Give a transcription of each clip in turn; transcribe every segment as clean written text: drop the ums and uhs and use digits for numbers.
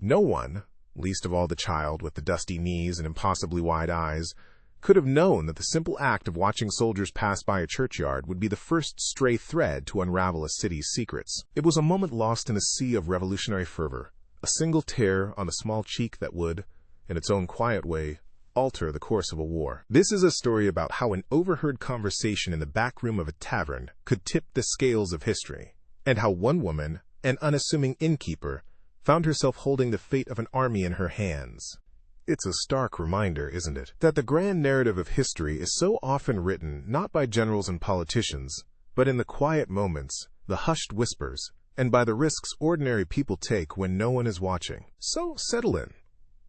No one, least of all the child with the dusty knees and impossibly wide eyes, could have known that the simple act of watching soldiers pass by a churchyard would be the first stray thread to unravel a city's secrets. It was a moment lost in a sea of revolutionary fervor, a single tear on a small cheek that would, in its own quiet way, alter the course of a war. This is a story about how an overheard conversation in the back room of a tavern could tip the scales of history, and how one woman, an unassuming innkeeper, found herself holding the fate of an army in her hands. It's a stark reminder, isn't it, that the grand narrative of history is so often written not by generals and politicians, but in the quiet moments, the hushed whispers, and by the risks ordinary people take when no one is watching. So settle in.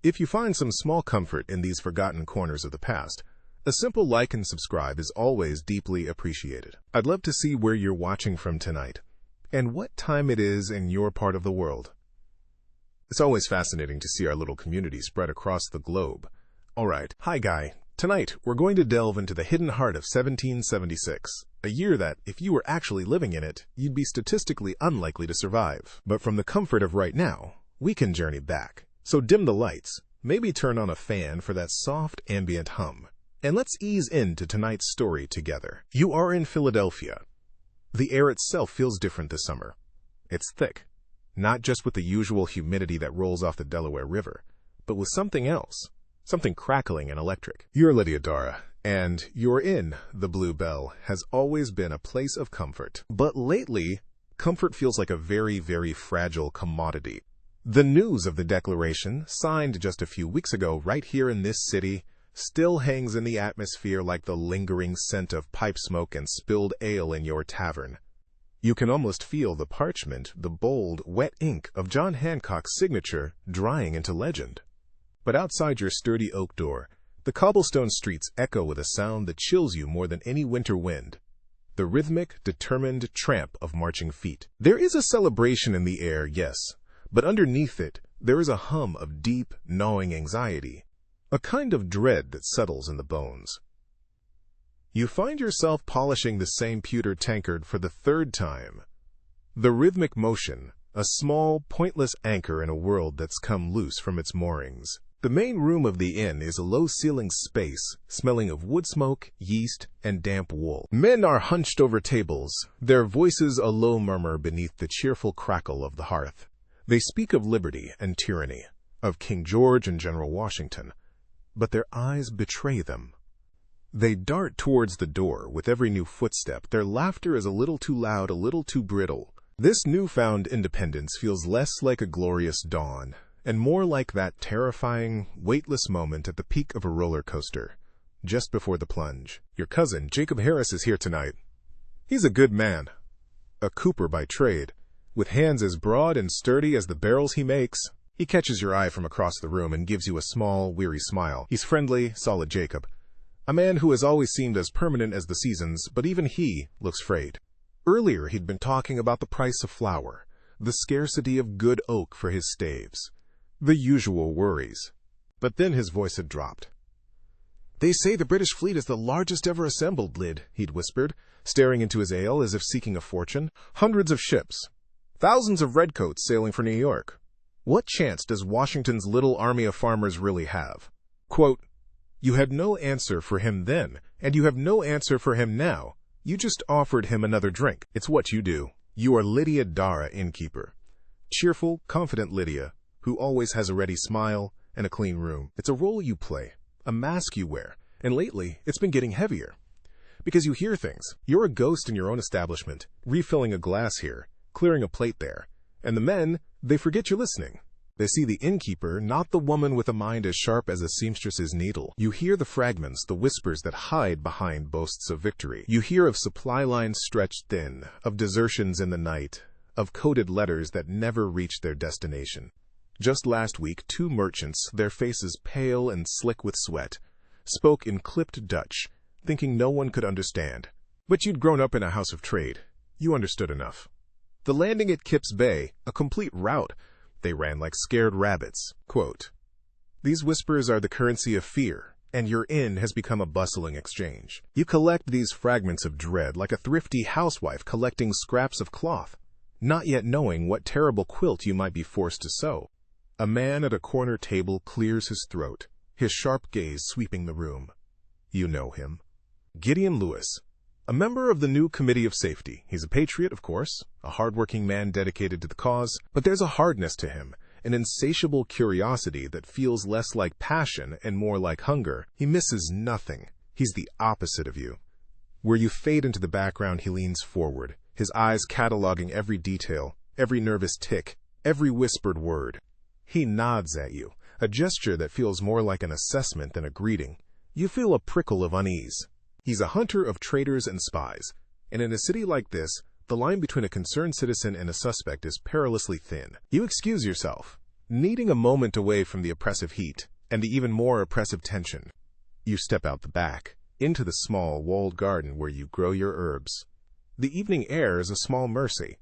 If you find some small comfort in these forgotten corners of the past, a simple like and subscribe is always deeply appreciated. I'd love to see where you're watching from tonight, and what time it is in your part of the world. It's always fascinating to see our little community spread across the globe. Alright, hi Guy. Tonight, we're going to delve into the hidden heart of 1776, a year that, if you were actually living in it, you'd be statistically unlikely to survive. But from the comfort of right now, we can journey back. So dim the lights, maybe turn on a fan for that soft ambient hum, and let's ease into tonight's story together. You are in Philadelphia. The air itself feels different this summer. It's thick. Not just with the usual humidity that rolls off the Delaware River, but with something else, something crackling and electric. You're Lydia Dara, and your inn, the Blue Bell, has always been a place of comfort. But lately, comfort feels like a very, very fragile commodity. The news of the Declaration, signed just a few weeks ago right here in this city, still hangs in the atmosphere like the lingering scent of pipe smoke and spilled ale in your tavern. You can almost feel the parchment, the bold, wet ink of John Hancock's signature drying into legend. But outside your sturdy oak door, the cobblestone streets echo with a sound that chills you more than any winter wind. The rhythmic, determined tramp of marching feet. There is a celebration in the air, yes, but underneath it, there is a hum of deep, gnawing anxiety, a kind of dread that settles in the bones. You find yourself polishing the same pewter tankard for the third time. The rhythmic motion, a small, pointless anchor in a world that's come loose from its moorings. The main room of the inn is a low-ceilinged space, smelling of wood smoke, yeast, and damp wool. Men are hunched over tables, their voices a low murmur beneath the cheerful crackle of the hearth. They speak of liberty and tyranny, of King George and General Washington, but their eyes betray them. They dart towards the door with every new footstep. Their laughter is a little too loud, a little too brittle. This newfound independence feels less like a glorious dawn, and more like that terrifying, weightless moment at the peak of a roller coaster, just before the plunge. Your cousin, Jacob Harris, is here tonight. He's a good man, a cooper by trade, with hands as broad and sturdy as the barrels he makes. He catches your eye from across the room and gives you a small, weary smile. He's friendly, solid Jacob. A man who has always seemed as permanent as the seasons, but even he looks frayed. Earlier he'd been talking about the price of flour, the scarcity of good oak for his staves, the usual worries. But then his voice had dropped. "They say the British fleet is the largest ever assembled, Lyd," he'd whispered, staring into his ale as if seeking a fortune. "Hundreds of ships. Thousands of redcoats sailing for New York. What chance does Washington's little army of farmers really have?" Quote, "You had no answer for him then, and you have no answer for him now. You just offered him another drink. It's what you do. You are Lydia Dara, innkeeper. Cheerful, confident Lydia, who always has a ready smile and a clean room. It's a role you play, a mask you wear, and lately it's been getting heavier. Because you hear things. You're a ghost in your own establishment, refilling a glass here, clearing a plate there, and the men, they forget you're listening. They see the innkeeper, not the woman with a mind as sharp as a seamstress's needle. You hear the fragments, the whispers that hide behind boasts of victory. You hear of supply lines stretched thin, of desertions in the night, of coded letters that never reached their destination. Just last week, 2 merchants, their faces pale and slick with sweat, spoke in clipped Dutch, thinking no one could understand. But you'd grown up in a house of trade. You understood enough. The landing at Kips Bay, a complete rout. They ran like scared rabbits. Quote, "These whispers are the currency of fear, and your inn has become a bustling exchange. You collect these fragments of dread like a thrifty housewife collecting scraps of cloth, not yet knowing what terrible quilt you might be forced to sew. A man at a corner table clears his throat, his sharp gaze sweeping the room. You know him. Gideon Lewis, a member of the new Committee of Safety. He's a patriot, of course, a hardworking man dedicated to the cause, but there's a hardness to him, an insatiable curiosity that feels less like passion and more like hunger. He misses nothing. He's the opposite of you. Where you fade into the background, he leans forward, his eyes cataloging every detail, every nervous tick, every whispered word. He nods at you, a gesture that feels more like an assessment than a greeting. You feel a prickle of unease. He's a hunter of traitors and spies, and in a city like this, the line between a concerned citizen and a suspect is perilously thin. You excuse yourself, needing a moment away from the oppressive heat and the even more oppressive tension. You step out the back, into the small, walled garden where you grow your herbs. The evening air is a small mercy.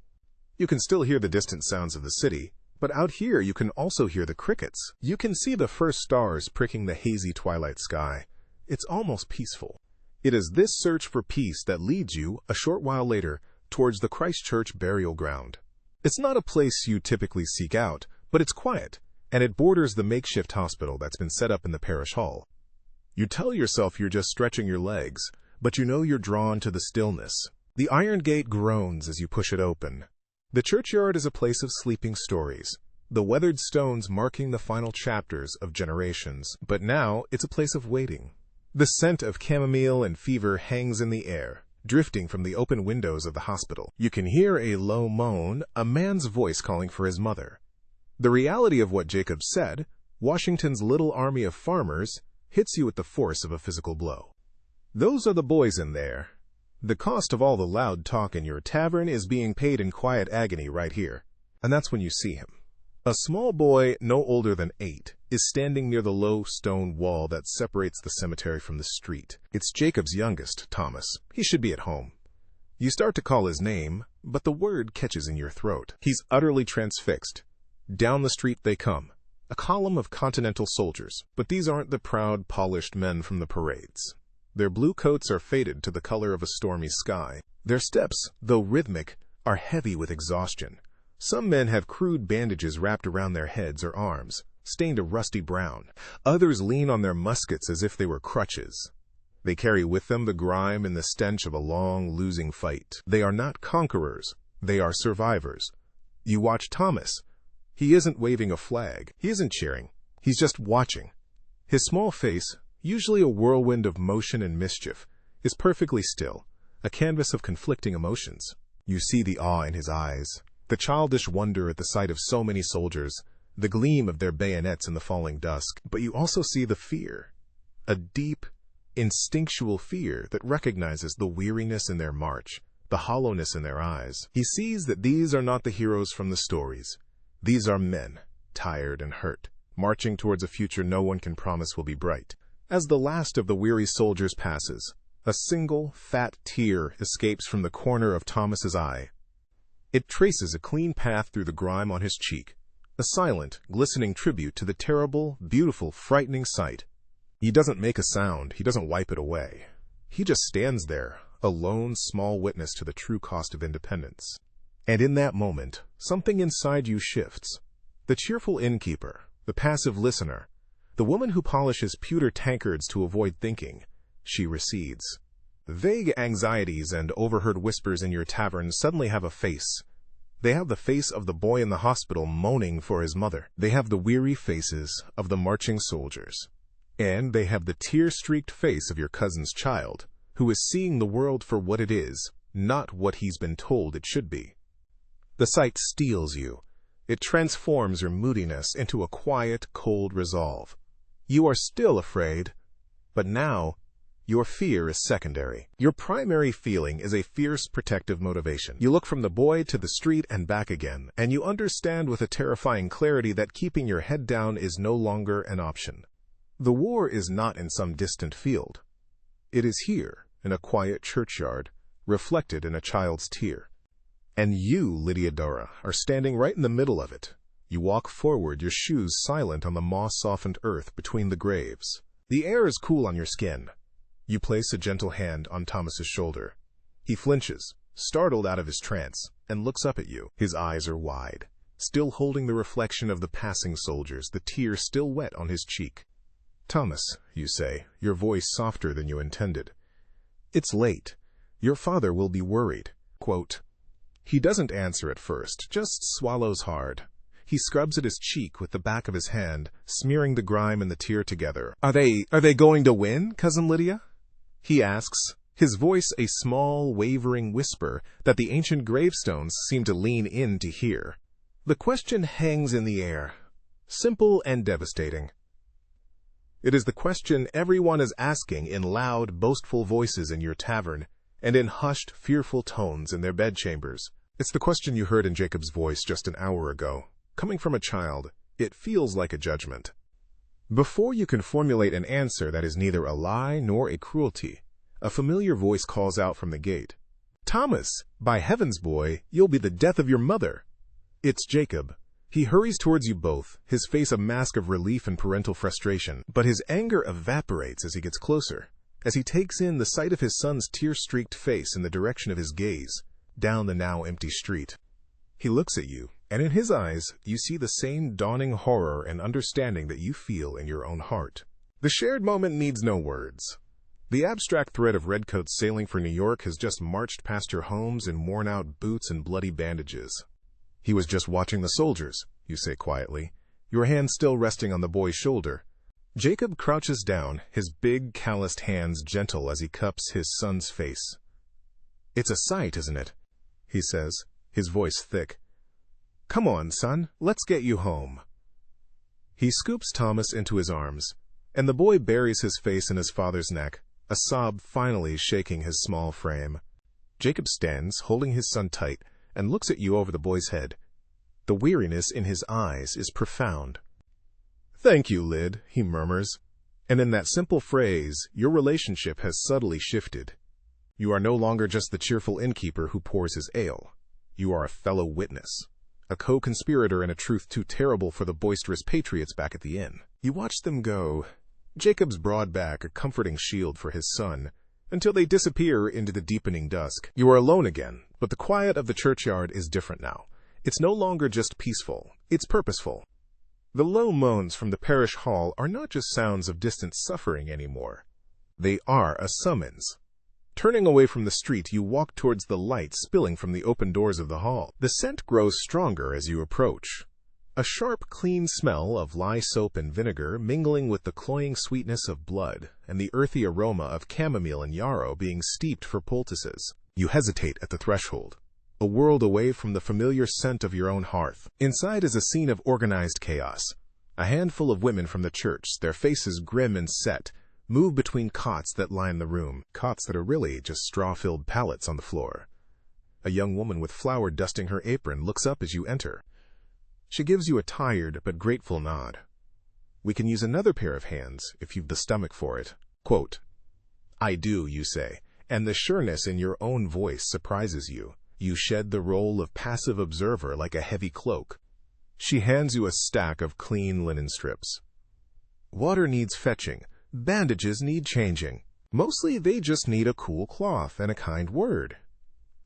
You can still hear the distant sounds of the city, but out here you can also hear the crickets. You can see the first stars pricking the hazy twilight sky. It's almost peaceful. It is this search for peace that leads you, a short while later, towards the Christchurch burial ground. It's not a place you typically seek out, but it's quiet, and it borders the makeshift hospital that's been set up in the parish hall. You tell yourself you're just stretching your legs, but you know you're drawn to the stillness. The iron gate groans as you push it open. The churchyard is a place of sleeping stories, the weathered stones marking the final chapters of generations, but now it's a place of waiting. The scent of chamomile and fever hangs in the air, drifting from the open windows of the hospital. You can hear a low moan, a man's voice calling for his mother. The reality of what Jacob said, Washington's little army of farmers, hits you with the force of a physical blow. Those are the boys in there. The cost of all the loud talk in your tavern is being paid in quiet agony right here. And that's when you see him. A small boy, no older than 8, is standing near the low stone wall that separates the cemetery from the street. It's Jacob's youngest, Thomas. He should be at home. You start to call his name, but the word catches in your throat. He's utterly transfixed. Down the street they come, a column of Continental soldiers. But these aren't the proud, polished men from the parades. Their blue coats are faded to the color of a stormy sky. Their steps, though rhythmic, are heavy with exhaustion. Some men have crude bandages wrapped around their heads or arms, stained a rusty brown. Others lean on their muskets as if they were crutches. They carry with them the grime and the stench of a long, losing fight. They are not conquerors. They are survivors. You watch Thomas. He isn't waving a flag. He isn't cheering. He's just watching. His small face, usually a whirlwind of motion and mischief, is perfectly still, a canvas of conflicting emotions. You see the awe in his eyes, the childish wonder at the sight of so many soldiers, the gleam of their bayonets in the falling dusk, but you also see the fear, a deep, instinctual fear that recognizes the weariness in their march, the hollowness in their eyes. He sees that these are not the heroes from the stories. These are men, tired and hurt, marching towards a future no one can promise will be bright. As the last of the weary soldiers passes, a single, fat tear escapes from the corner of Thomas's eye. It traces a clean path through the grime on his cheek, a silent, glistening tribute to the terrible, beautiful, frightening sight. He doesn't make a sound, he doesn't wipe it away. He just stands there, a lone, small witness to the true cost of independence. And in that moment, something inside you shifts. The cheerful innkeeper, the passive listener, the woman who polishes pewter tankards to avoid thinking, she recedes. Vague anxieties and overheard whispers in your tavern suddenly have a face. They have the face of the boy in the hospital moaning for his mother. They have the weary faces of the marching soldiers. And they have the tear-streaked face of your cousin's child, who is seeing the world for what it is, not what he's been told it should be. The sight steals you. It transforms your moodiness into a quiet, cold resolve. You are still afraid, but now your fear is secondary. Your primary feeling is a fierce protective motivation. You look from the boy to the street and back again, and you understand with a terrifying clarity that keeping your head down is no longer an option. The war is not in some distant field. It is here, in a quiet churchyard, reflected in a child's tear. And you, Lydiadora, are standing right in the middle of it. You walk forward, your shoes silent on the moss-softened earth between the graves. The air is cool on your skin. You place a gentle hand on Thomas's shoulder. He flinches, startled out of his trance, and looks up at you. His eyes are wide. still holding the reflection of the passing soldiers, the tear still wet on his cheek. "Thomas," you say, your voice softer than you intended. "It's late. Your father will be worried." Quote. He doesn't answer at first, just swallows hard. He scrubs at his cheek with the back of his hand, smearing the grime and the tear together. Are they going to win, Cousin Lydia?" he asks, his voice a small, wavering whisper that the ancient gravestones seem to lean in to hear. The question hangs in the air, simple and devastating. It is the question everyone is asking in loud, boastful voices in your tavern, and in hushed, fearful tones in their bedchambers. It's the question you heard in Jacob's voice just an hour ago. Coming from a child, it feels like a judgment. Before you can formulate an answer that is neither a lie nor a cruelty, a familiar voice calls out from the gate. "Thomas, by heavens, boy, you'll be the death of your mother." It's Jacob. He hurries towards you both, his face a mask of relief and parental frustration, but his anger evaporates as he gets closer, as he takes in the sight of his son's tear-streaked face in the direction of his gaze, down the now empty street. He looks at you, and in his eyes you see the same dawning horror and understanding that you feel in your own heart. The shared moment needs no words. The abstract thread of redcoats sailing for New York has just marched past your homes in worn-out boots and bloody bandages. "He was just watching the soldiers," you say quietly, your hand still resting on the boy's shoulder. Jacob crouches down, his big, calloused hands gentle as he cups his son's face. "It's a sight, isn't it?" he says, his voice thick. "Come on, son, let's get you home." He scoops Thomas into his arms, and the boy buries his face in his father's neck, a sob finally shaking his small frame. Jacob stands, holding his son tight, and looks at you over the boy's head. The weariness in his eyes is profound. "Thank you, Lyd," he murmurs, and in that simple phrase, your relationship has subtly shifted. You are no longer just the cheerful innkeeper who pours his ale. You are a fellow witness, a co-conspirator in a truth too terrible for the boisterous patriots back at the inn. You watch them go, Jacob's broad back a comforting shield for his son, until they disappear into the deepening dusk. You are alone again, but the quiet of the churchyard is different now. It's no longer just peaceful, it's purposeful. The low moans from the parish hall are not just sounds of distant suffering anymore. They are a summons. Turning away from the street, you walk towards the light spilling from the open doors of the hall. The scent grows stronger as you approach. A sharp, clean smell of lye soap and vinegar mingling with the cloying sweetness of blood and the earthy aroma of chamomile and yarrow being steeped for poultices. You hesitate at the threshold, a world away from the familiar scent of your own hearth. Inside is a scene of organized chaos. A handful of women from the church, their faces grim and set, move between cots that line the room, cots that are really just straw-filled pallets on the floor. A young woman with flour dusting her apron looks up as you enter. She gives you a tired but grateful nod. "We can use another pair of hands if you've the stomach for it." Quote, "I do," you say, and the sureness in your own voice surprises you. You shed the role of passive observer like a heavy cloak. She hands you a stack of clean linen strips. "Water needs fetching. Bandages need changing. Mostly they just need a cool cloth and a kind word."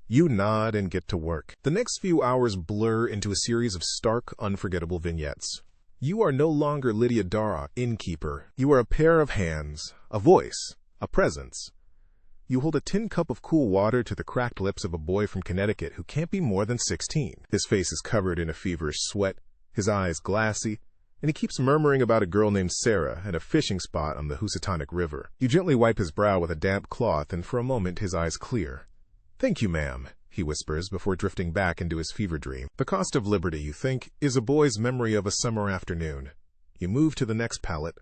You nod and get to work. The next few hours blur into a series of stark, unforgettable vignettes. You are no longer Lydia Dara, innkeeper. You are a pair of hands, a voice, a presence. You hold a tin cup of cool water to the cracked lips of a boy from Connecticut who can't be more than 16. His face is covered in a feverish sweat, his eyes glassy, and he keeps murmuring about a girl named Sarah and a fishing spot on the Housatonic River. You gently wipe his brow with a damp cloth, and for a moment his eyes clear. "Thank you, ma'am," he whispers before drifting back into his fever dream. The cost of liberty, you think, is a boy's memory of a summer afternoon. You move to the next pallet.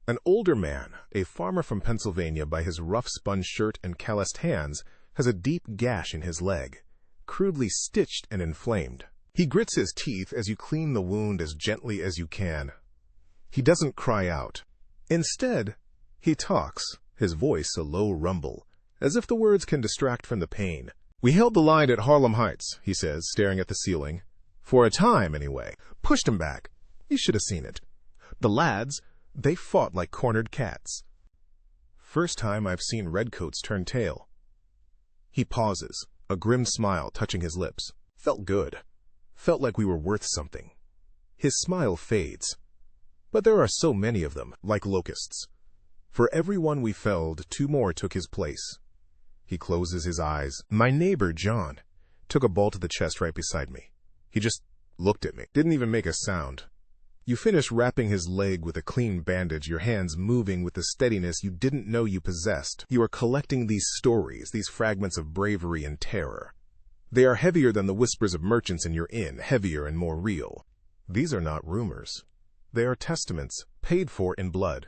An older man, a farmer from Pennsylvania, by his rough spun shirt and calloused hands, has a deep gash in his leg, crudely stitched and inflamed. He grits his teeth as you clean the wound as gently as you can. He doesn't cry out. Instead, he talks, his voice a low rumble, as if the words can distract from the pain. "We held the line at Harlem Heights," he says, staring at the ceiling. "For a time, anyway. Pushed 'em back. You should have seen it. The lads, they fought like cornered cats. First time I've seen redcoats turn tail." He pauses, a grim smile touching his lips. "Felt good. felt like we were worth something. His smile fades. But there are so many of them, like locusts. For every one we felled, 2 more took his place. He closes his eyes. My neighbor, John, took a ball to the chest right beside me. He just looked at me, didn't even make a sound. You finish wrapping his leg with a clean bandage, your hands moving with the steadiness you didn't know you possessed. You are collecting these stories, these fragments of bravery and terror. They are heavier than the whispers of merchants in your inn, heavier and more real. These are not rumors. They are testaments, paid for in blood.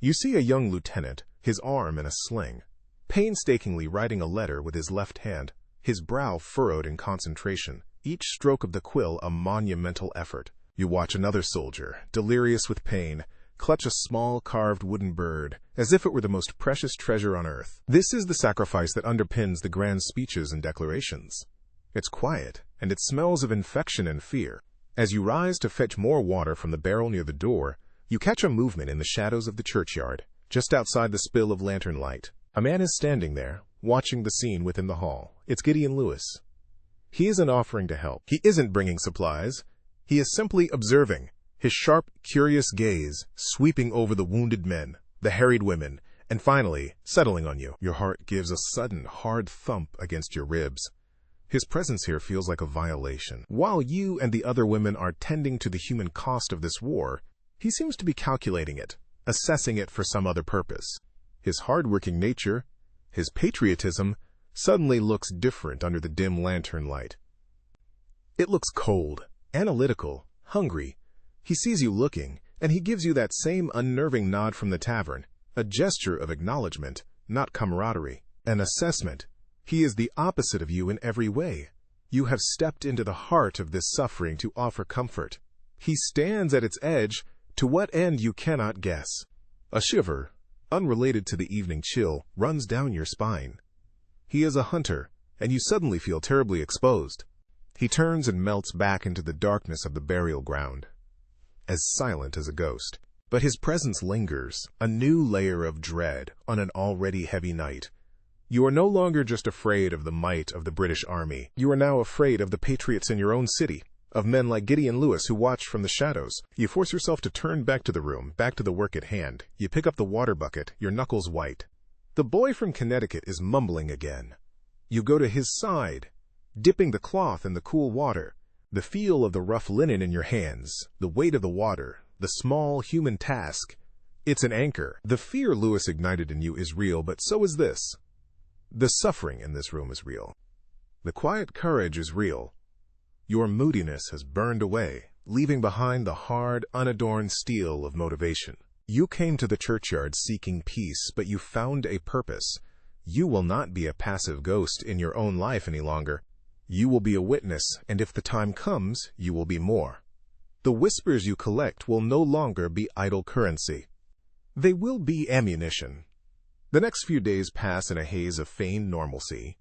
You see a young lieutenant, his arm in a sling, painstakingly writing a letter with his left hand, his brow furrowed in concentration, each stroke of the quill a monumental effort. You watch another soldier, delirious with pain, clutch a small carved wooden bird, as if it were the most precious treasure on earth. This is the sacrifice that underpins the grand speeches and declarations. It's quiet, and it smells of infection and fear. As you rise to fetch more water from the barrel near the door, you catch a movement in the shadows of the churchyard, just outside the spill of lantern light. A man is standing there, watching the scene within the hall. It's Gideon Lewis. He isn't offering to help. He isn't bringing supplies. He is simply observing, his sharp, curious gaze sweeping over the wounded men, the harried women, and finally settling on you. Your heart gives a sudden, hard thump against your ribs. His presence here feels like a violation. While you and the other women are tending to the human cost of this war, he seems to be calculating it, assessing it for some other purpose. His hard-working nature, his patriotism, suddenly looks different under the dim lantern light. It looks cold, analytical, hungry. He sees you looking, and he gives you that same unnerving nod from the tavern, a gesture of acknowledgement, not camaraderie, an assessment. He is the opposite of you in every way. You have stepped into the heart of this suffering to offer comfort. He stands at its edge, to what end you cannot guess. A shiver, unrelated to the evening chill, runs down your spine. He is a hunter, and you suddenly feel terribly exposed. He turns and melts back into the darkness of the burial ground, as silent as a ghost. But his presence lingers, a new layer of dread on an already heavy night. You are no longer just afraid of the might of the British Army. You are now afraid of the patriots in your own city, of men like Gideon Lewis who watch from the shadows. You force yourself to turn back to the room, back to the work at hand. You pick up the water bucket, your knuckles white. The boy from Connecticut is mumbling again. You go to his side, dipping the cloth in the cool water, the feel of the rough linen in your hands, the weight of the water, the small human task. It's an anchor. The fear Lewis ignited in you is real, but so is this. The suffering in this room is real. The quiet courage is real. Your moodiness has burned away, leaving behind the hard, unadorned steel of motivation. You came to the churchyard seeking peace, but you found a purpose. You will not be a passive ghost in your own life any longer. You will be a witness, and if the time comes, you will be more. The whispers you collect will no longer be idle currency. They will be ammunition. The next few days pass in a haze of feigned normalcy.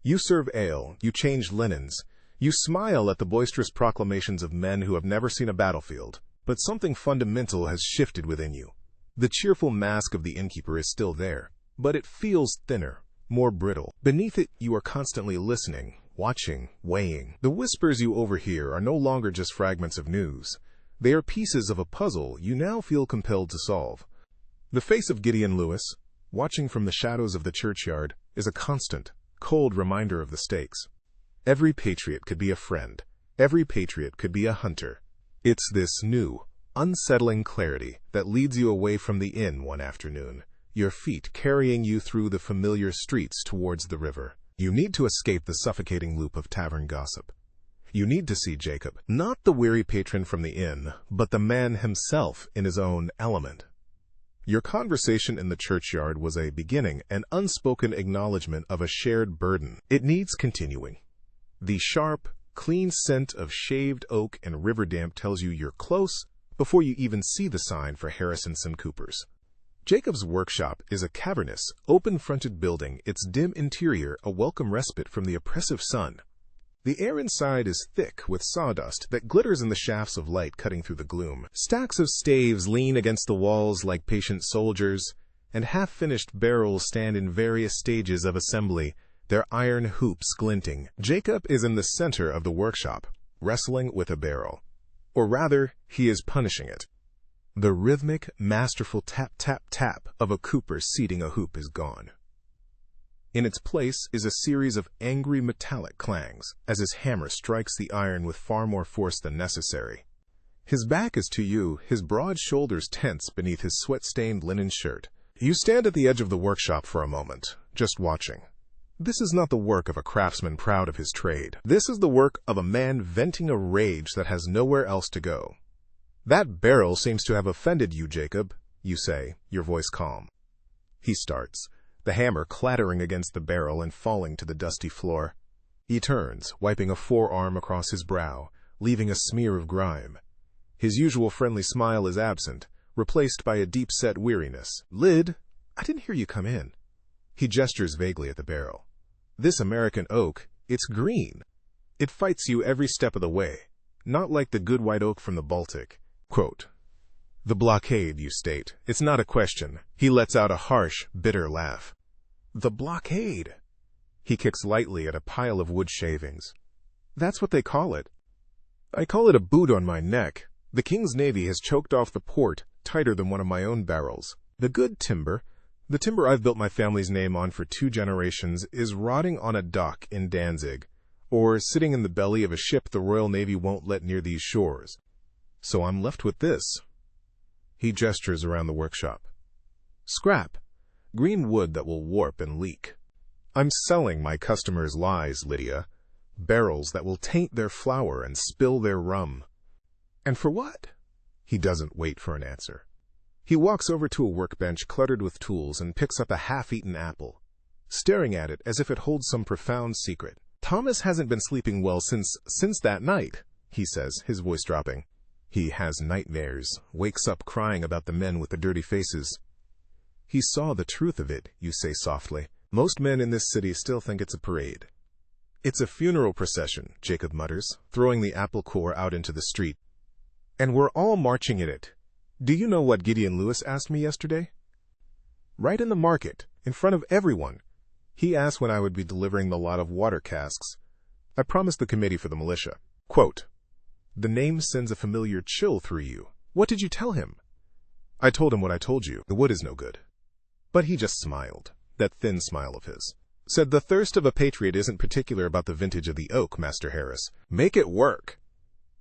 You serve ale, you change linens, you smile at the boisterous proclamations of men who have never seen a battlefield, but something fundamental has shifted within you. The cheerful mask of the innkeeper is still there, but it feels thinner, more brittle. Beneath it, you are constantly listening, watching, weighing. The whispers you overhear are no longer just fragments of news. They are pieces of a puzzle you now feel compelled to solve. The face of Gideon Lewis, watching from the shadows of the churchyard, is a constant, cold reminder of the stakes. Every patriot could be a friend. Every patriot could be a hunter. It's this new, unsettling clarity that leads you away from the inn one afternoon, your feet carrying you through the familiar streets towards the river. You need to escape the suffocating loop of tavern gossip. You need to see Jacob, not the weary patron from the inn, but the man himself in his own element. Your conversation in the churchyard was a beginning, an unspoken acknowledgement of a shared burden. It needs continuing. The sharp, clean scent of shaved oak and river damp tells you you're close before you even see the sign for Harrison Cooper's. Jacob's workshop is a cavernous, open-fronted building, its dim interior a welcome respite from the oppressive sun. The air inside is thick with sawdust that glitters in the shafts of light cutting through the gloom. Stacks of staves lean against the walls like patient soldiers, and half-finished barrels stand in various stages of assembly, their iron hoops glinting. Jacob is in the center of the workshop, wrestling with a barrel. Or rather, he is punishing it. The rhythmic, masterful tap-tap-tap of a cooper seating a hoop is gone. In its place is a series of angry metallic clangs as his hammer strikes the iron with far more force than necessary. His back is to you, his broad shoulders tense beneath his sweat-stained linen shirt. You stand at the edge of the workshop for a moment, just watching. This is not the work of a craftsman proud of his trade. This is the work of a man venting a rage that has nowhere else to go. "That barrel seems to have offended you, Jacob," you say, your voice calm. He starts, the hammer clattering against the barrel and falling to the dusty floor. He turns, wiping a forearm across his brow, leaving a smear of grime. His usual friendly smile is absent, replaced by a deep-set weariness. "Lid, I didn't hear you come in." He gestures vaguely at the barrel. "This American oak, it's green. It fights you every step of the way, not like the good white oak from the Baltic." Quote, "The blockade, you state. It's not a question." He lets out a harsh, bitter laugh. "The blockade." He kicks lightly at a pile of wood shavings. "That's what they call it. I call it a boot on my neck. The King's Navy has choked off the port tighter than one of my own barrels. The good timber, the timber I've built my family's name on for 2 generations, is rotting on a dock in Danzig, or sitting in the belly of a ship the Royal Navy won't let near these shores. So I'm left with this." He gestures around the workshop. "Scrap. Green wood that will warp and leak. I'm selling my customers' lies, Lydia. Barrels that will taint their flour and spill their rum." "And for what?" He doesn't wait for an answer. He walks over to a workbench cluttered with tools and picks up a half-eaten apple, staring at it as if it holds some profound secret. "Thomas hasn't been sleeping well since that night," he says, his voice dropping. "He has nightmares, wakes up crying about the men with the dirty faces." "He saw the truth of it," you say softly. "Most men in this city still think it's a parade." "It's a funeral procession," Jacob mutters, throwing the apple core out into the street. "And we're all marching in it. Do you know what Gideon Lewis asked me yesterday? Right in the market, in front of everyone. He asked when I would be delivering the lot of water casks. I promised the committee for the militia." Quote, "The name sends a familiar chill through you. What did you tell him?" "I told him what I told you. The wood is no good." But he just smiled, that thin smile of his. Said, "The thirst of a patriot isn't particular about the vintage of the oak, Master Harris. Make it work."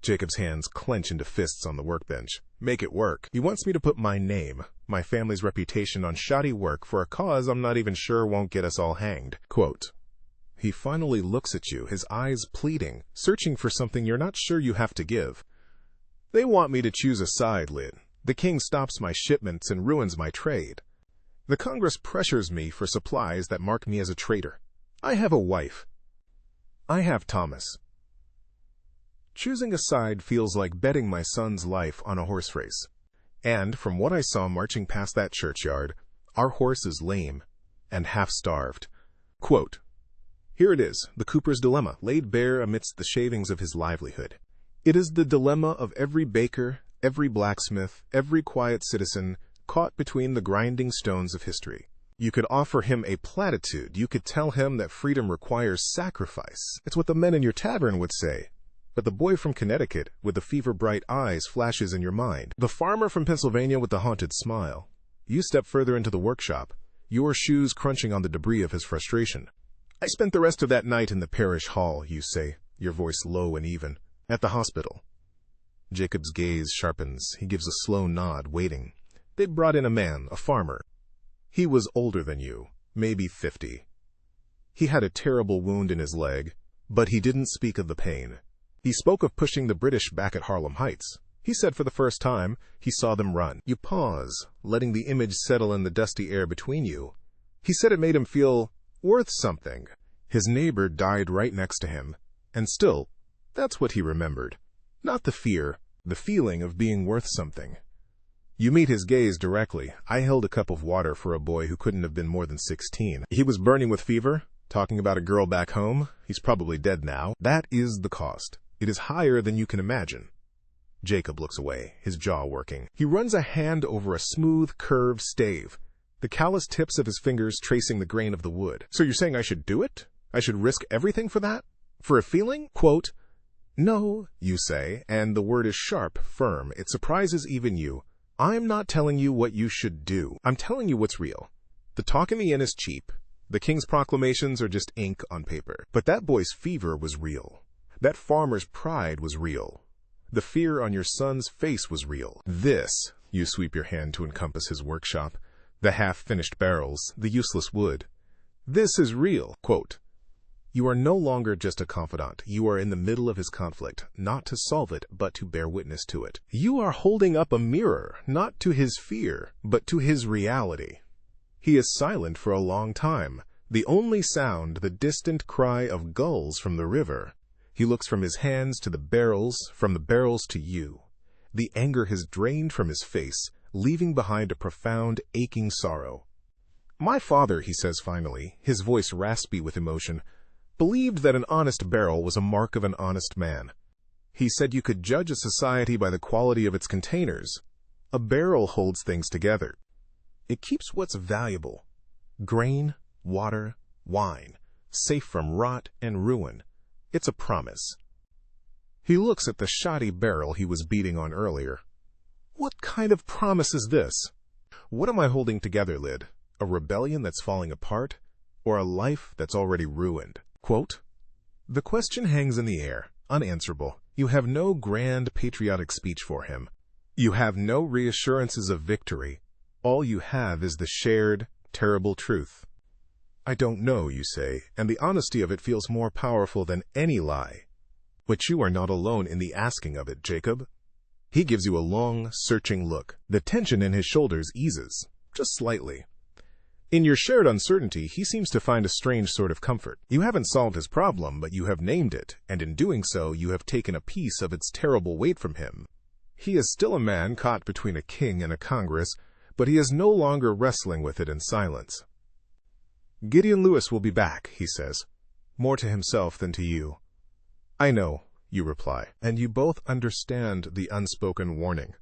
Jacob's hands clench into fists on the workbench. "Make it work. He wants me to put my name, my family's reputation on shoddy work for a cause I'm not even sure won't get us all hanged." Quote, he finally looks at you, his eyes pleading, searching for something you're not sure you have to give. "They want me to choose a side, Lid. The king stops my shipments and ruins my trade. The Congress pressures me for supplies that mark me as a traitor. I have a wife. I have Thomas. Choosing a side feels like betting my son's life on a horse race. And from what I saw marching past that churchyard, our horse is lame and half-starved." Quote, "Here it is, the cooper's dilemma, laid bare amidst the shavings of his livelihood. It is the dilemma of every baker, every blacksmith, every quiet citizen, caught between the grinding stones of history. You could offer him a platitude. You could tell him that freedom requires sacrifice. It's what the men in your tavern would say. But the boy from Connecticut with the fever-bright eyes flashes in your mind. The farmer from Pennsylvania with the haunted smile. You step further into the workshop, your shoes crunching on the debris of his frustration. I spent the rest of that night in the parish hall, you say, your voice low and even. At the hospital. Jacob's gaze sharpens. He gives a slow nod, waiting. They'd brought in a man, a farmer. He was older than you, maybe 50. He had a terrible wound in his leg, but he didn't speak of the pain. He spoke of pushing the British back at Harlem Heights. He said for the first time he saw them run. You pause, letting the image settle in the dusty air between you. He said it made him feel worth something. His neighbor died right next to him, and still, that's what he remembered. Not the fear, the feeling of being worth something. You meet his gaze directly. I held a cup of water for a boy who couldn't have been more than 16. He was burning with fever, talking about a girl back home. He's probably dead now. That is the cost. It is higher than you can imagine. Jacob looks away, his jaw working. He runs a hand over a smooth, curved stave, the callous tips of his fingers tracing the grain of the wood. So you're saying I should do it? I should risk everything for that? For a feeling? Quote, "No," you say, and the word is sharp, firm. It surprises even you. I'm not telling you what you should do. I'm telling you what's real. The talk in the inn is cheap. The king's proclamations are just ink on paper. But that boy's fever was real. That farmer's pride was real. The fear on your son's face was real. This, you sweep your hand to encompass his workshop, the half-finished barrels, the useless wood. This is real. Quote, "You are no longer just a confidant. You are in the middle of his conflict, not to solve it, but to bear witness to it. You are holding up a mirror, not to his fear, but to his reality. He is silent for a long time. The only sound, the distant cry of gulls from the river. He looks from his hands to the barrels, from the barrels to you. The anger has drained from his face, leaving behind a profound, aching sorrow. My father," he says finally, his voice raspy with emotion, "believed that an honest barrel was a mark of an honest man. He said you could judge a society by the quality of its containers. A barrel holds things together. It keeps what's valuable: grain, water, wine, safe from rot and ruin. It's a promise." He looks at the shoddy barrel he was beating on earlier. What kind of promise is this? What am I holding together, Lyd? A rebellion that's falling apart, or a life that's already ruined? Quote, "The question hangs in the air, unanswerable. You have no grand patriotic speech for him. You have no reassurances of victory. All you have is the shared, terrible truth. I don't know, you say, and the honesty of it feels more powerful than any lie. But you are not alone in the asking of it, Jacob." He gives you a long, searching look. The tension in his shoulders eases, just slightly. In your shared uncertainty, he seems to find a strange sort of comfort. You haven't solved his problem, but you have named it, and in doing so, you have taken a piece of its terrible weight from him. He is still a man caught between a king and a Congress, but he is no longer wrestling with it in silence. "Gideon Lewis will be back," he says, more to himself than to you. "I know," you reply, and you both understand the unspoken warning.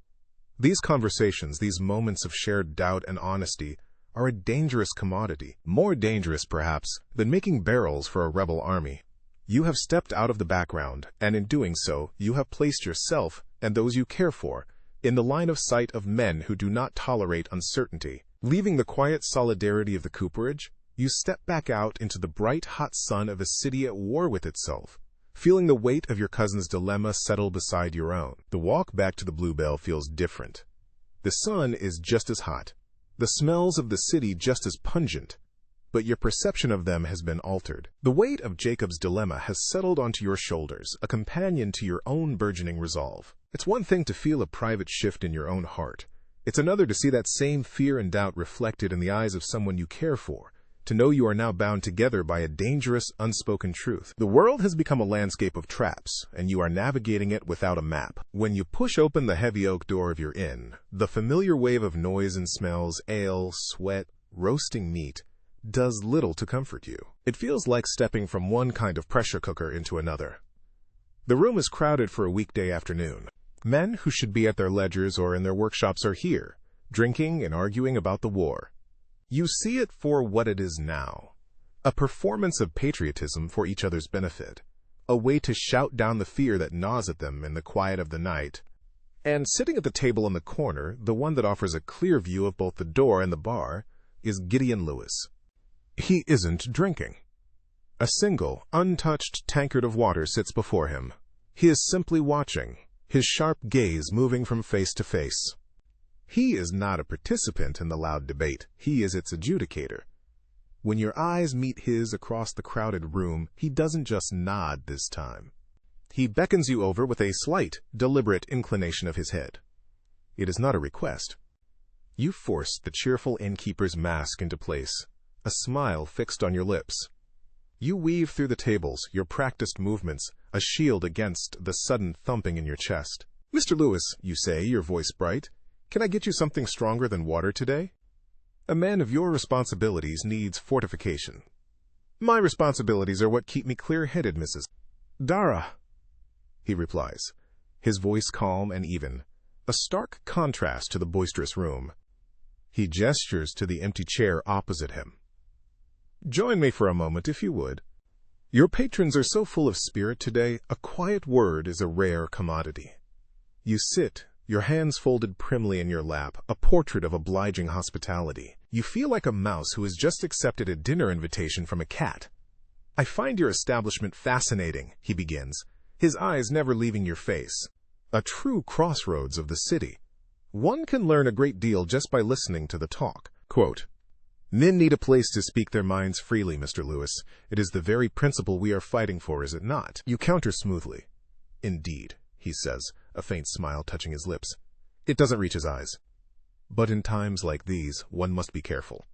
These conversations, these moments of shared doubt and honesty, are a dangerous commodity, more dangerous, perhaps, than making barrels for a rebel army. You have stepped out of the background, and in doing so, you have placed yourself and those you care for in the line of sight of men who do not tolerate uncertainty. Leaving the quiet solidarity of the cooperage, you step back out into the bright, hot sun of a city at war with itself, feeling the weight of your cousin's dilemma settle beside your own. The walk back to the Bluebell feels different. The sun is just as hot, the smells of the city just as pungent, but your perception of them has been altered. The weight of Jacob's dilemma has settled onto your shoulders, a companion to your own burgeoning resolve. It's one thing to feel a private shift in your own heart. It's another to see that same fear and doubt reflected in the eyes of someone you care for, to know you are now bound together by a dangerous, unspoken truth. The world has become a landscape of traps, and you are navigating it without a map. When you push open the heavy oak door of your inn, the familiar wave of noise and smells, ale, sweat, roasting meat, does little to comfort you. It feels like stepping from one kind of pressure cooker into another. The room is crowded for a weekday afternoon. Men who should be at their ledgers or in their workshops are here, drinking and arguing about the war. You see it for what it is now, a performance of patriotism for each other's benefit, a way to shout down the fear that gnaws at them in the quiet of the night. And sitting at the table in the corner, the one that offers a clear view of both the door and the bar, is Gideon Lewis. He isn't drinking. A single, untouched tankard of water sits before him. He is simply watching, his sharp gaze moving from face to face. He is not a participant in the loud debate. He is its adjudicator. When your eyes meet his across the crowded room, he doesn't just nod this time. He beckons you over with a slight, deliberate inclination of his head. It is not a request. You force the cheerful innkeeper's mask into place, a smile fixed on your lips. You weave through the tables, your practiced movements, a shield against the sudden thumping in your chest. "Mr. Lewis," you say, your voice bright, "can I get you something stronger than water today? A man of your responsibilities needs fortification." "My responsibilities are what keep me clear-headed, Mrs. Dara," he replies, his voice calm and even, a stark contrast to the boisterous room. He gestures to the empty chair opposite him. "Join me for a moment, if you would." Your patrons are so full of spirit today, a quiet word is a rare commodity. You sit, your hands folded primly in your lap, a portrait of obliging hospitality. You feel like a mouse who has just accepted a dinner invitation from a cat. I find your establishment fascinating, he begins, his eyes never leaving your face. A true crossroads of the city. One can learn a great deal just by listening to the talk. Quote, "Men need a place to speak their minds freely, Mr. Lewis. It is the very principle we are fighting for, is it not?" You counter smoothly. "Indeed," he says, a faint smile touching his lips. It doesn't reach his eyes. But in times like these, one must be careful.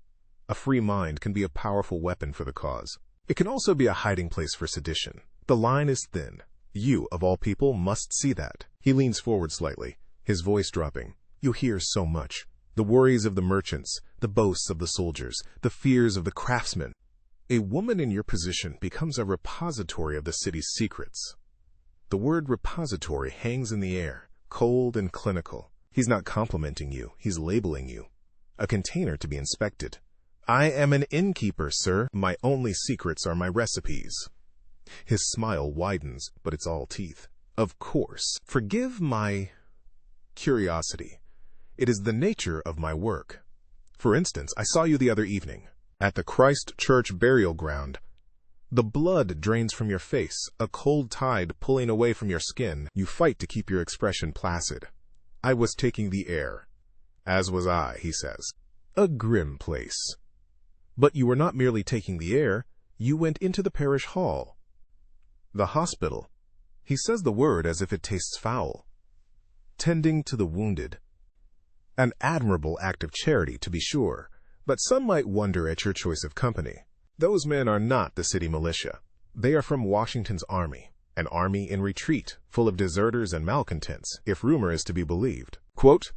A free mind can be a powerful weapon for the cause. It can also be a hiding place for sedition. The line is thin. You, of all people, must see that. He leans forward slightly, his voice dropping. You hear so much. The worries of the merchants, the boasts of the soldiers, the fears of the craftsmen. A woman in your position becomes a repository of the city's secrets. The word repository hangs in the air, cold and clinical. He's not complimenting you, he's labeling you. A container to be inspected. I am an innkeeper, sir. My only secrets are my recipes. His smile widens, but it's all teeth. Of course. Forgive my curiosity. It is the nature of my work. For instance, I saw you the other evening, at the Christ Church burial ground. The blood drains from your face, a cold tide pulling away from your skin. You fight to keep your expression placid. I was taking the air. As was I, he says. A grim place. But you were not merely taking the air, you went into the parish hall. The hospital. He says the word as if it tastes foul. Tending to the wounded. An admirable act of charity, to be sure, but some might wonder at your choice of company. Those men are not the city militia. They are from Washington's army, an army in retreat, full of deserters and malcontents, if rumor is to be believed. Quote,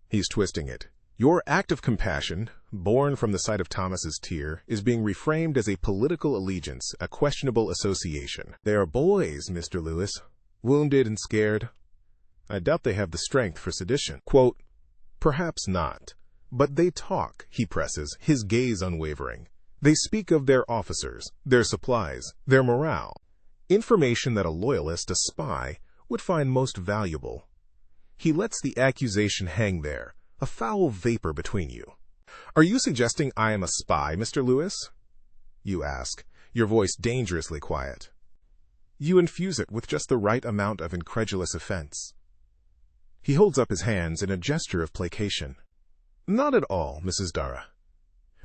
he's twisting it. Your act of compassion, born from the sight of Thomas's tear, is being reframed as a political allegiance, a questionable association. They are boys, Mr. Lewis, wounded and scared. I doubt they have the strength for sedition. Quote, perhaps not. But they talk, he presses, his gaze unwavering. They speak of their officers, their supplies, their morale. Information that a loyalist, a spy, would find most valuable. He lets the accusation hang there, a foul vapor between you. Are you suggesting I am a spy, Mr. Lewis? You ask, your voice dangerously quiet. You infuse it with just the right amount of incredulous offense. He holds up his hands in a gesture of placation. Not at all, Mrs. Dara.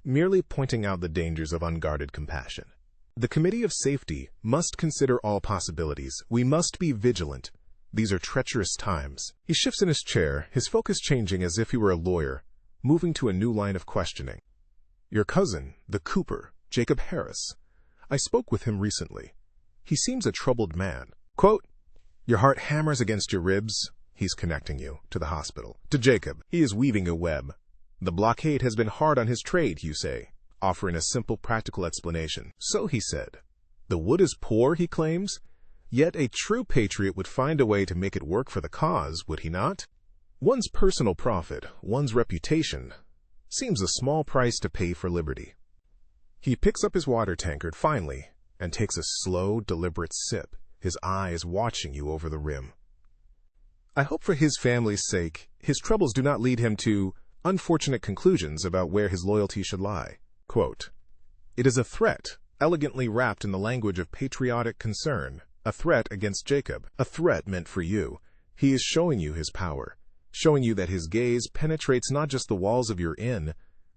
Merely pointing out the dangers of unguarded compassion. The Committee of Safety must consider all possibilities. We must be vigilant. These are treacherous times. He shifts in his chair, his focus changing as if he were a lawyer, moving to a new line of questioning. Your cousin, the Cooper, Jacob Harris. I spoke with him recently. He seems a troubled man. Quote, your heart hammers against your ribs. He's connecting you to the hospital. To Jacob, he is weaving a web. The blockade has been hard on his trade, you say, offering a simple practical explanation. So, he said, the wood is poor, he claims. Yet a true patriot would find a way to make it work for the cause, would he not? One's personal profit, one's reputation, seems a small price to pay for liberty. He picks up his water tankard finally and takes a slow, deliberate sip, his eyes watching you over the rim. I hope for his family's sake, his troubles do not lead him to unfortunate conclusions about where his loyalty should lie. Quote, it is a threat, elegantly wrapped in the language of patriotic concern. A threat against Jacob, a threat meant for you. He is showing you his power, showing you that his gaze penetrates not just the walls of your inn,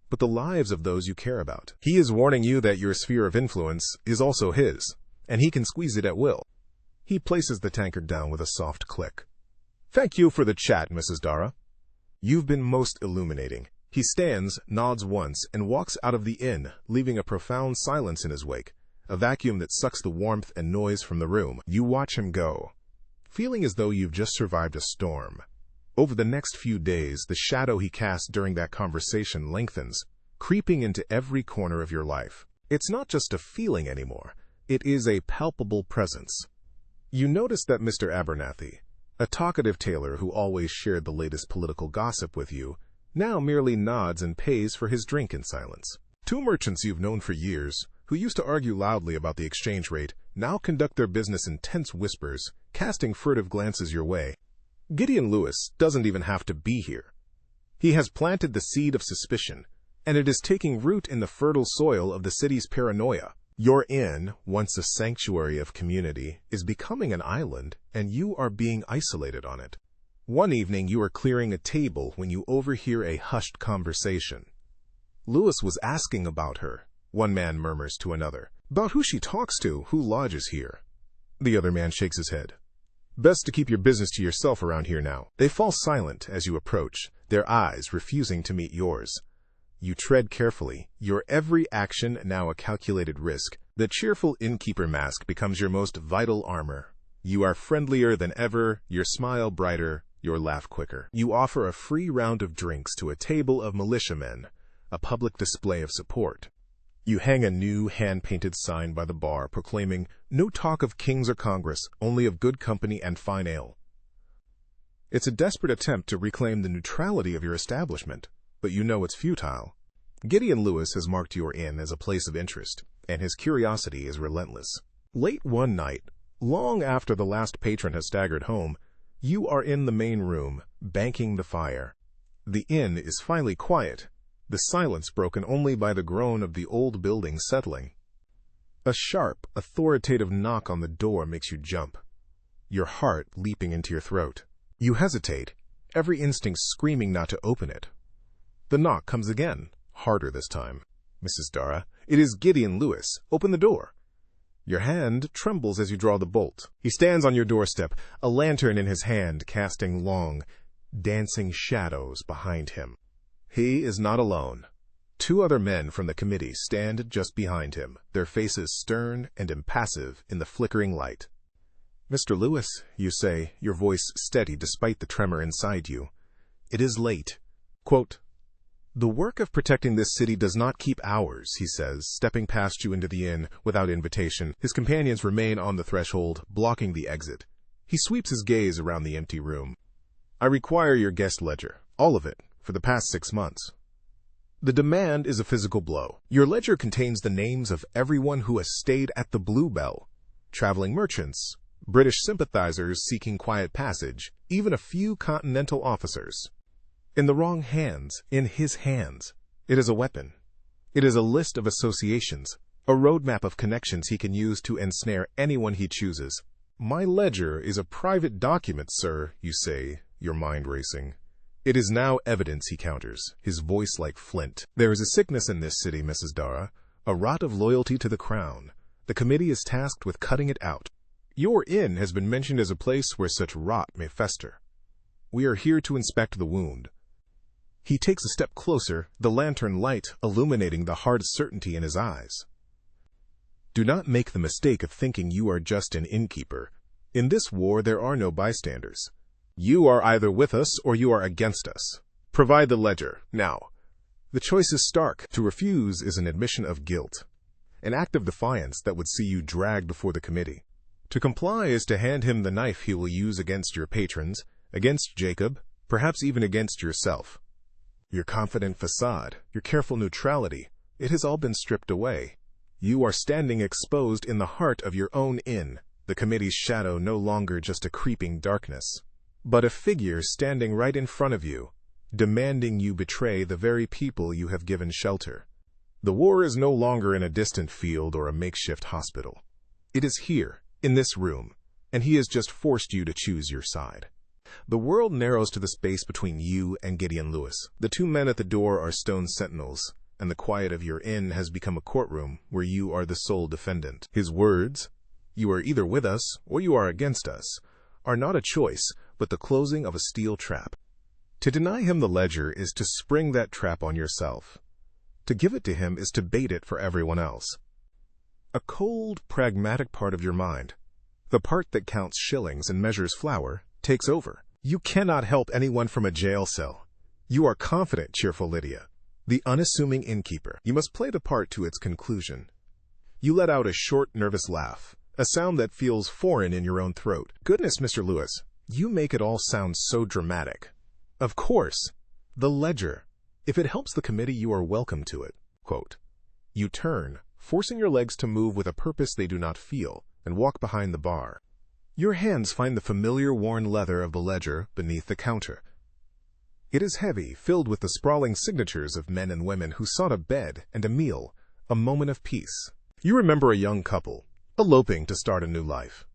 but the lives of those you care about. He is warning you that your sphere of influence is also his, and he can squeeze it at will. He places the tankard down with a soft click. Thank you for the chat, Mrs. Dara. You've been most illuminating. He stands, nods once, and walks out of the inn, leaving a profound silence in his wake. A vacuum that sucks the warmth and noise from the room. You watch him go, feeling as though you've just survived a storm. Over the next few days, the shadow he cast during that conversation lengthens, creeping into every corner of your life. It's not just a feeling anymore. It is a palpable presence. You notice that Mr. Abernathy, a talkative tailor who always shared the latest political gossip with you, now merely nods and pays for his drink in silence. Two merchants you've known for years, who used to argue loudly about the exchange rate, now conduct their business in tense whispers, casting furtive glances your way. Gideon Lewis doesn't even have to be here. He has planted the seed of suspicion, and it is taking root in the fertile soil of the city's paranoia. Your inn, once a sanctuary of community, is becoming an island, and you are being isolated on it. One evening you are clearing a table when you overhear a hushed conversation. Lewis was asking about her, one man murmurs to another. About who she talks to, who lodges here. The other man shakes his head. Best to keep your business to yourself around here now. They fall silent as you approach, their eyes refusing to meet yours. You tread carefully, your every action now a calculated risk. The cheerful innkeeper mask becomes your most vital armor. You are friendlier than ever, your smile brighter, your laugh quicker. You offer a free round of drinks to a table of militiamen, a public display of support. You hang a new hand-painted sign by the bar proclaiming, "No talk of kings or Congress, only of good company and fine ale." It's a desperate attempt to reclaim the neutrality of your establishment, but you know it's futile. Gideon Lewis has marked your inn as a place of interest, and his curiosity is relentless. Late one night, long after the last patron has staggered home, you are in the main room, banking the fire. The inn is finally quiet, the silence broken only by the groan of the old building settling. A sharp, authoritative knock on the door makes you jump, your heart leaping into your throat. You hesitate, every instinct screaming not to open it. The knock comes again, harder this time. "Mrs. Dara, it is Gideon Lewis. Open the door." Your hand trembles as you draw the bolt. He stands on your doorstep, a lantern in his hand, casting long, dancing shadows behind him. He is not alone. Two other men from the committee stand just behind him, their faces stern and impassive in the flickering light. "Mr. Lewis," you say, your voice steady despite the tremor inside you. "It is late." Quote, "The work of protecting this city does not keep hours," he says, stepping past you into the inn without invitation. His companions remain on the threshold, blocking the exit. He sweeps his gaze around the empty room. "I require your guest ledger, all of it, for the past 6 months." The demand is a physical blow. Your ledger contains the names of everyone who has stayed at the Bluebell, traveling merchants, British sympathizers seeking quiet passage, even a few Continental officers. In the wrong hands, in his hands, it is a weapon. It is a list of associations, a roadmap of connections he can use to ensnare anyone he chooses. "My ledger is a private document, sir," you say, your mind racing. "It is now evidence," he counters, his voice like flint. "There is a sickness in this city, Mrs. Dara, a rot of loyalty to the crown. The committee is tasked with cutting it out. Your inn has been mentioned as a place where such rot may fester. We are here to inspect the wound." He takes a step closer, the lantern light illuminating the hard certainty in his eyes. "Do not make the mistake of thinking you are just an innkeeper. In this war there are no bystanders. You are either with us or you are against us. Provide the ledger, now." The choice is stark. To refuse is an admission of guilt, an act of defiance that would see you dragged before the committee. To comply is to hand him the knife he will use against your patrons, against Jacob, perhaps even against yourself. Your confident facade, your careful neutrality, it has all been stripped away. You are standing exposed in the heart of your own inn, the committee's shadow no longer just a creeping darkness, but a figure standing right in front of you, demanding you betray the very people you have given shelter. The war is no longer in a distant field or a makeshift hospital. It is here, in this room, and he has just forced you to choose your side. The world narrows to the space between you and Gideon Lewis. The two men at the door are stone sentinels, and the quiet of your inn has become a courtroom where you are the sole defendant. His words, "You are either with us or you are against us," are not a choice, but the closing of a steel trap. To deny him the ledger is to spring that trap on yourself. To give it to him is to bait it for everyone else. A cold, pragmatic part of your mind, the part that counts shillings and measures flour, takes over. You cannot help anyone from a jail cell. You are confident, cheerful Lydia, the unassuming innkeeper. You must play the part to its conclusion. You let out a short, nervous laugh, a sound that feels foreign in your own throat. "Goodness, Mr. Lewis, you make it all sound so dramatic." "Of course. The ledger. If it helps the committee, you are welcome to it." Quote, you turn, forcing your legs to move with a purpose they do not feel, and walk behind the bar. Your hands find the familiar worn leather of the ledger beneath the counter. It is heavy, filled with the sprawling signatures of men and women who sought a bed and a meal, a moment of peace. You remember a young couple, eloping to start a new life.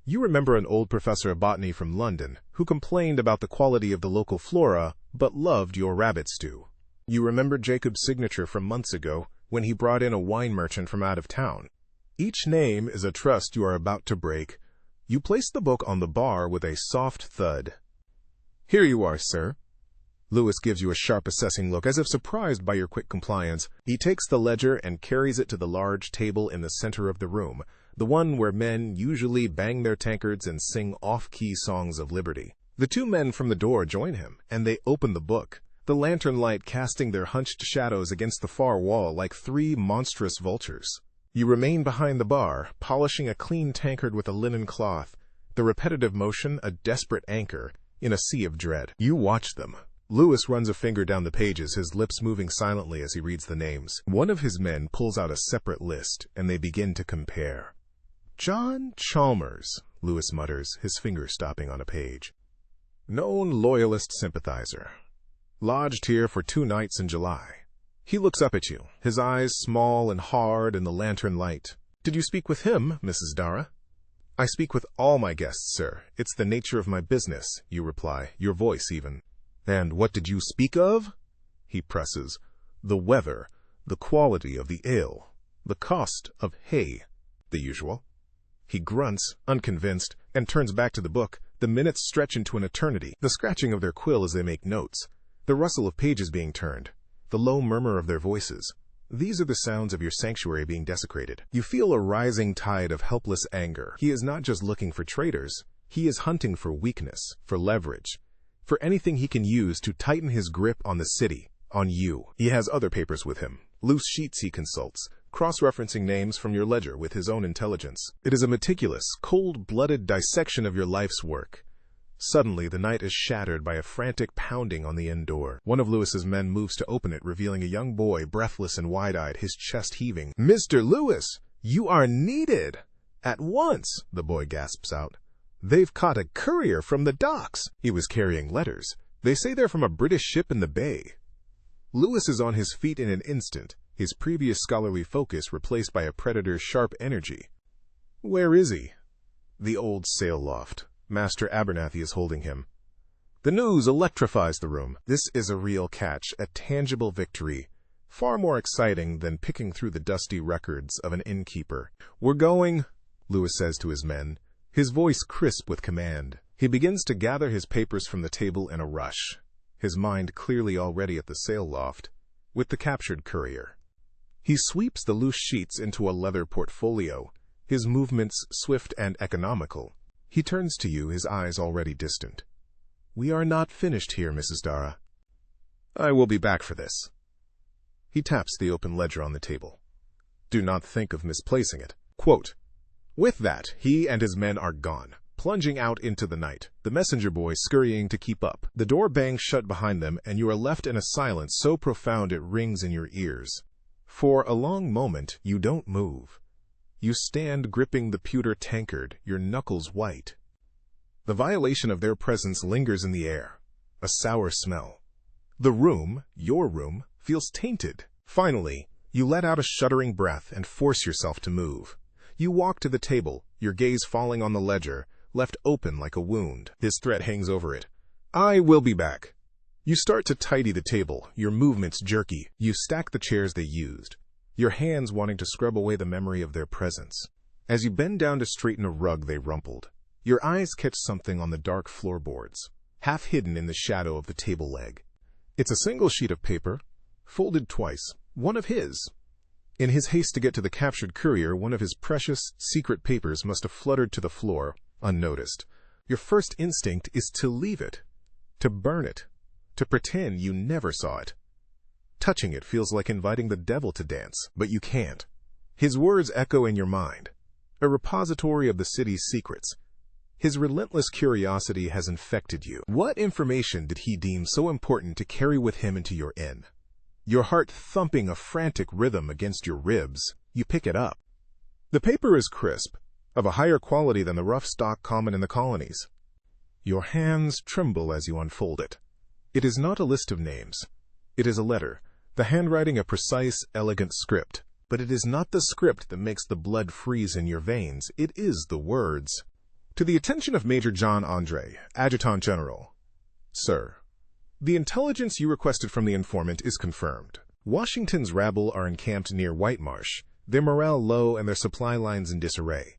You remember an old professor of botany from London who complained about the quality of the local flora but loved your rabbit stew. You remember Jacob's signature from months ago when he brought in a wine merchant from out of town. Each name is a trust you are about to break. You place the book on the bar with a soft thud. "Here you are, sir." Lewis gives you a sharp assessing look as if surprised by your quick compliance. He takes the ledger and carries it to the large table in the center of the room, the one where men usually bang their tankards and sing off-key songs of liberty. The two men from the door join him, and they open the book, the lantern light casting their hunched shadows against the far wall like three monstrous vultures. You remain behind the bar, polishing a clean tankard with a linen cloth, the repetitive motion a desperate anchor in a sea of dread. You watch them. Lewis runs a finger down the pages, his lips moving silently as he reads the names. One of his men pulls out a separate list, and they begin to compare. "John Chalmers," Lewis mutters, his finger stopping on a page. "Known loyalist sympathizer. Lodged here for 2 nights in July." He looks up at you, his eyes small and hard in the lantern light. "Did you speak with him, Mrs. Dara?" "I speak with all my guests, sir. It's the nature of my business," you reply, your voice even. "And what did you speak of?" He presses. "The weather, the quality of the ale, the cost of hay." The usual. He grunts, unconvinced, and turns back to the book. The minutes stretch into an eternity, the scratching of their quill as they make notes, the rustle of pages being turned, the low murmur of their voices. These are the sounds of your sanctuary being desecrated. You feel a rising tide of helpless anger. He is not just looking for traitors. He is hunting for weakness, for leverage, for anything he can use to tighten his grip on the city, on you. He has other papers with him, loose sheets he consults, cross-referencing names from your ledger with his own intelligence. It is a meticulous, cold-blooded dissection of your life's work. Suddenly, the night is shattered by a frantic pounding on the inn door. One of Lewis's men moves to open it, revealing a young boy, breathless and wide-eyed, his chest heaving. "Mr. Lewis, you are needed! At once!" the boy gasps out. "They've caught a courier from the docks." He was carrying letters. "They say they're from a British ship in the bay." Lewis is on his feet in an instant, his previous scholarly focus replaced by a predator's sharp energy. "Where is he?" "The old sail loft. Master Abernathy is holding him." The news electrifies the room. This is a real catch, a tangible victory, far more exciting than picking through the dusty records of an innkeeper. "We're going," Lewis says to his men, his voice crisp with command. He begins to gather his papers from the table in a rush, his mind clearly already at the sail loft, with the captured courier. He sweeps the loose sheets into a leather portfolio, his movements swift and economical. He turns to you, his eyes already distant. "We are not finished here, Mrs. Dara. I will be back for this." He taps the open ledger on the table. "Do not think of misplacing it." Quote, with that, he and his men are gone, plunging out into the night, the messenger boy scurrying to keep up. The door bangs shut behind them, and you are left in a silence so profound it rings in your ears. For a long moment, you don't move. You stand gripping the pewter tankard, your knuckles white. The violation of their presence lingers in the air, a sour smell. The room, your room, feels tainted. Finally, you let out a shuddering breath and force yourself to move. You walk to the table, your gaze falling on the ledger, left open like a wound. His threat hangs over it. "I will be back." You start to tidy the table, your movements jerky. You stack the chairs they used, your hands wanting to scrub away the memory of their presence. As you bend down to straighten a rug they rumpled, your eyes catch something on the dark floorboards, half hidden in the shadow of the table leg. It's a single sheet of paper, folded twice, one of his. In his haste to get to the captured courier, one of his precious, secret papers must have fluttered to the floor, unnoticed. Your first instinct is to leave it, to burn it, to pretend you never saw it. Touching it feels like inviting the devil to dance, but you can't. His words echo in your mind, a repository of the city's secrets. His relentless curiosity has infected you. What information did he deem so important to carry with him into your inn? Your heart thumping a frantic rhythm against your ribs, You pick it up. The paper is crisp, of a higher quality than the rough stock common in the colonies. Your hands tremble as you unfold it. It is not a list of names. It is a letter, the handwriting a precise, elegant script. But it is not the script that makes the blood freeze in your veins. It is the words. To the attention of Major John Andre, Adjutant General. Sir, the intelligence you requested from the informant is confirmed. Washington's rabble are encamped near White Marsh, their morale low and their supply lines in disarray.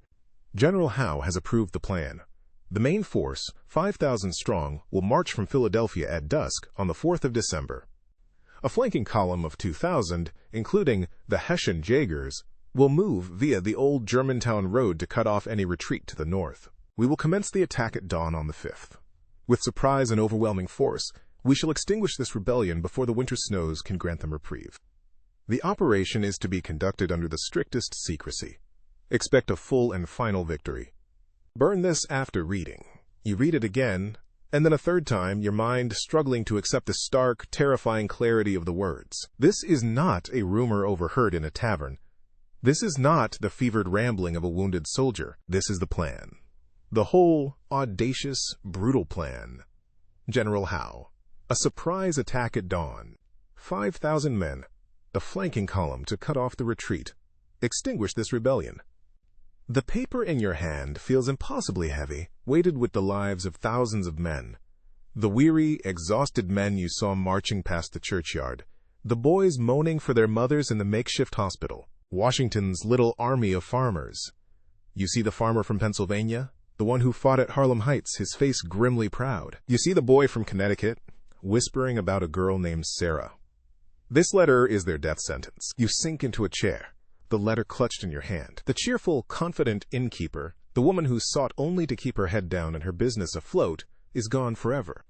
General Howe has approved the plan. The main force, 5,000 strong, will march from Philadelphia at dusk on the 4th of December. A flanking column of 2,000, including the Hessian Jaegers, will move via the old Germantown road to cut off any retreat to the north. We will commence the attack at dawn on the 5th. With surprise and overwhelming force, we shall extinguish this rebellion before the winter snows can grant them reprieve. The operation is to be conducted under the strictest secrecy. Expect a full and final victory. Burn this after reading. You read it again, and then a third time, your mind struggling to accept the stark, terrifying clarity of the words. This is not a rumor overheard in a tavern. This is not the fevered rambling of a wounded soldier. This is the plan. The whole, audacious, brutal plan. General Howe. A surprise attack at dawn. 5,000 men. The flanking column to cut off the retreat. Extinguish this rebellion. The paper in your hand feels impossibly heavy, weighted with the lives of thousands of men. The weary, exhausted men you saw marching past the churchyard. The boys moaning for their mothers in the makeshift hospital. Washington's little army of farmers. You see the farmer from Pennsylvania? The one who fought at Harlem Heights, his face grimly proud. You see the boy from Connecticut, whispering about a girl named Sarah. This letter is their death sentence. You sink into a chair, the letter clutched in your hand. The cheerful, confident innkeeper, the woman who sought only to keep her head down and her business afloat, is gone forever.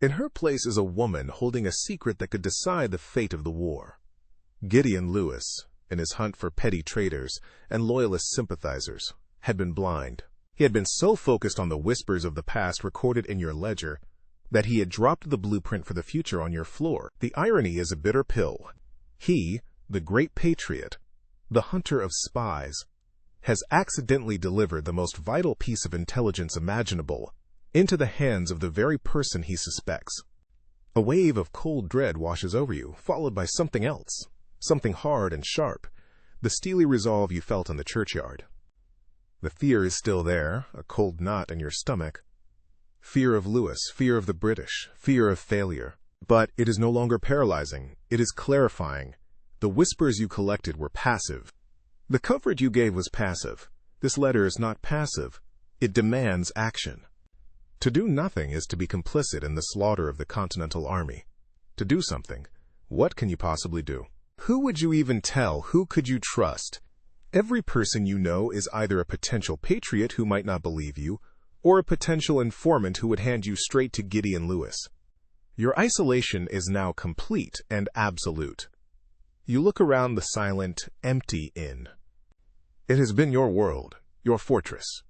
In her place is a woman holding a secret that could decide the fate of the war. Gideon Lewis, in his hunt for petty traitors and loyalist sympathizers, had been blind. He had been so focused on the whispers of the past recorded in your ledger that he had dropped the blueprint for the future on your floor. The irony is a bitter pill. He, the great patriot, the hunter of spies, has accidentally delivered the most vital piece of intelligence imaginable into the hands of the very person he suspects. A wave of cold dread washes over you, followed by something else, something hard and sharp, the steely resolve you felt in the churchyard. The fear is still there, a cold knot in your stomach. Fear of Lewis, fear of the British, fear of failure. But it is no longer paralyzing, it is clarifying. The whispers you collected were passive. The comfort you gave was passive. This letter is not passive. It demands action. To do nothing is to be complicit in the slaughter of the Continental Army. To do something, what can you possibly do? Who would you even tell? Who could you trust? Every person you know is either a potential patriot who might not believe you, or a potential informant who would hand you straight to Gideon Lewis. Your isolation is now complete and absolute. You look around the silent, empty inn. It has been your world, your fortress.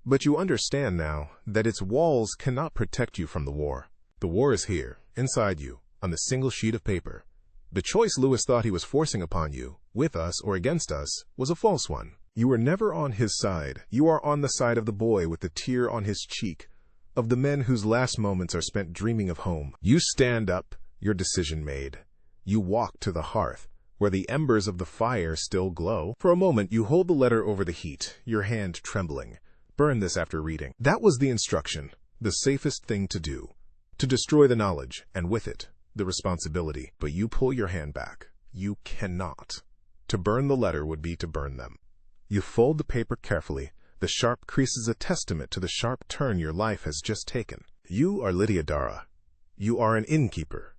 But you understand now that its walls cannot protect you from the war. The war is here, inside you, on the single sheet of paper. The choice Lewis thought he was forcing upon you, with us or against us, was a false one. You were never on his side. You are on the side of the boy with the tear on his cheek, of the men whose last moments are spent dreaming of home. You stand up, your decision made. You walk to the hearth, where the embers of the fire still glow. For a moment you hold the letter over the heat, your hand trembling. Burn this after reading. That was the instruction, the safest thing to do. To destroy the knowledge, and with it, the responsibility. But you pull your hand back. You cannot. To burn the letter would be to burn them. You fold the paper carefully. The sharp crease is a testament to the sharp turn your life has just taken. You are Lydia Dara. You are an innkeeper.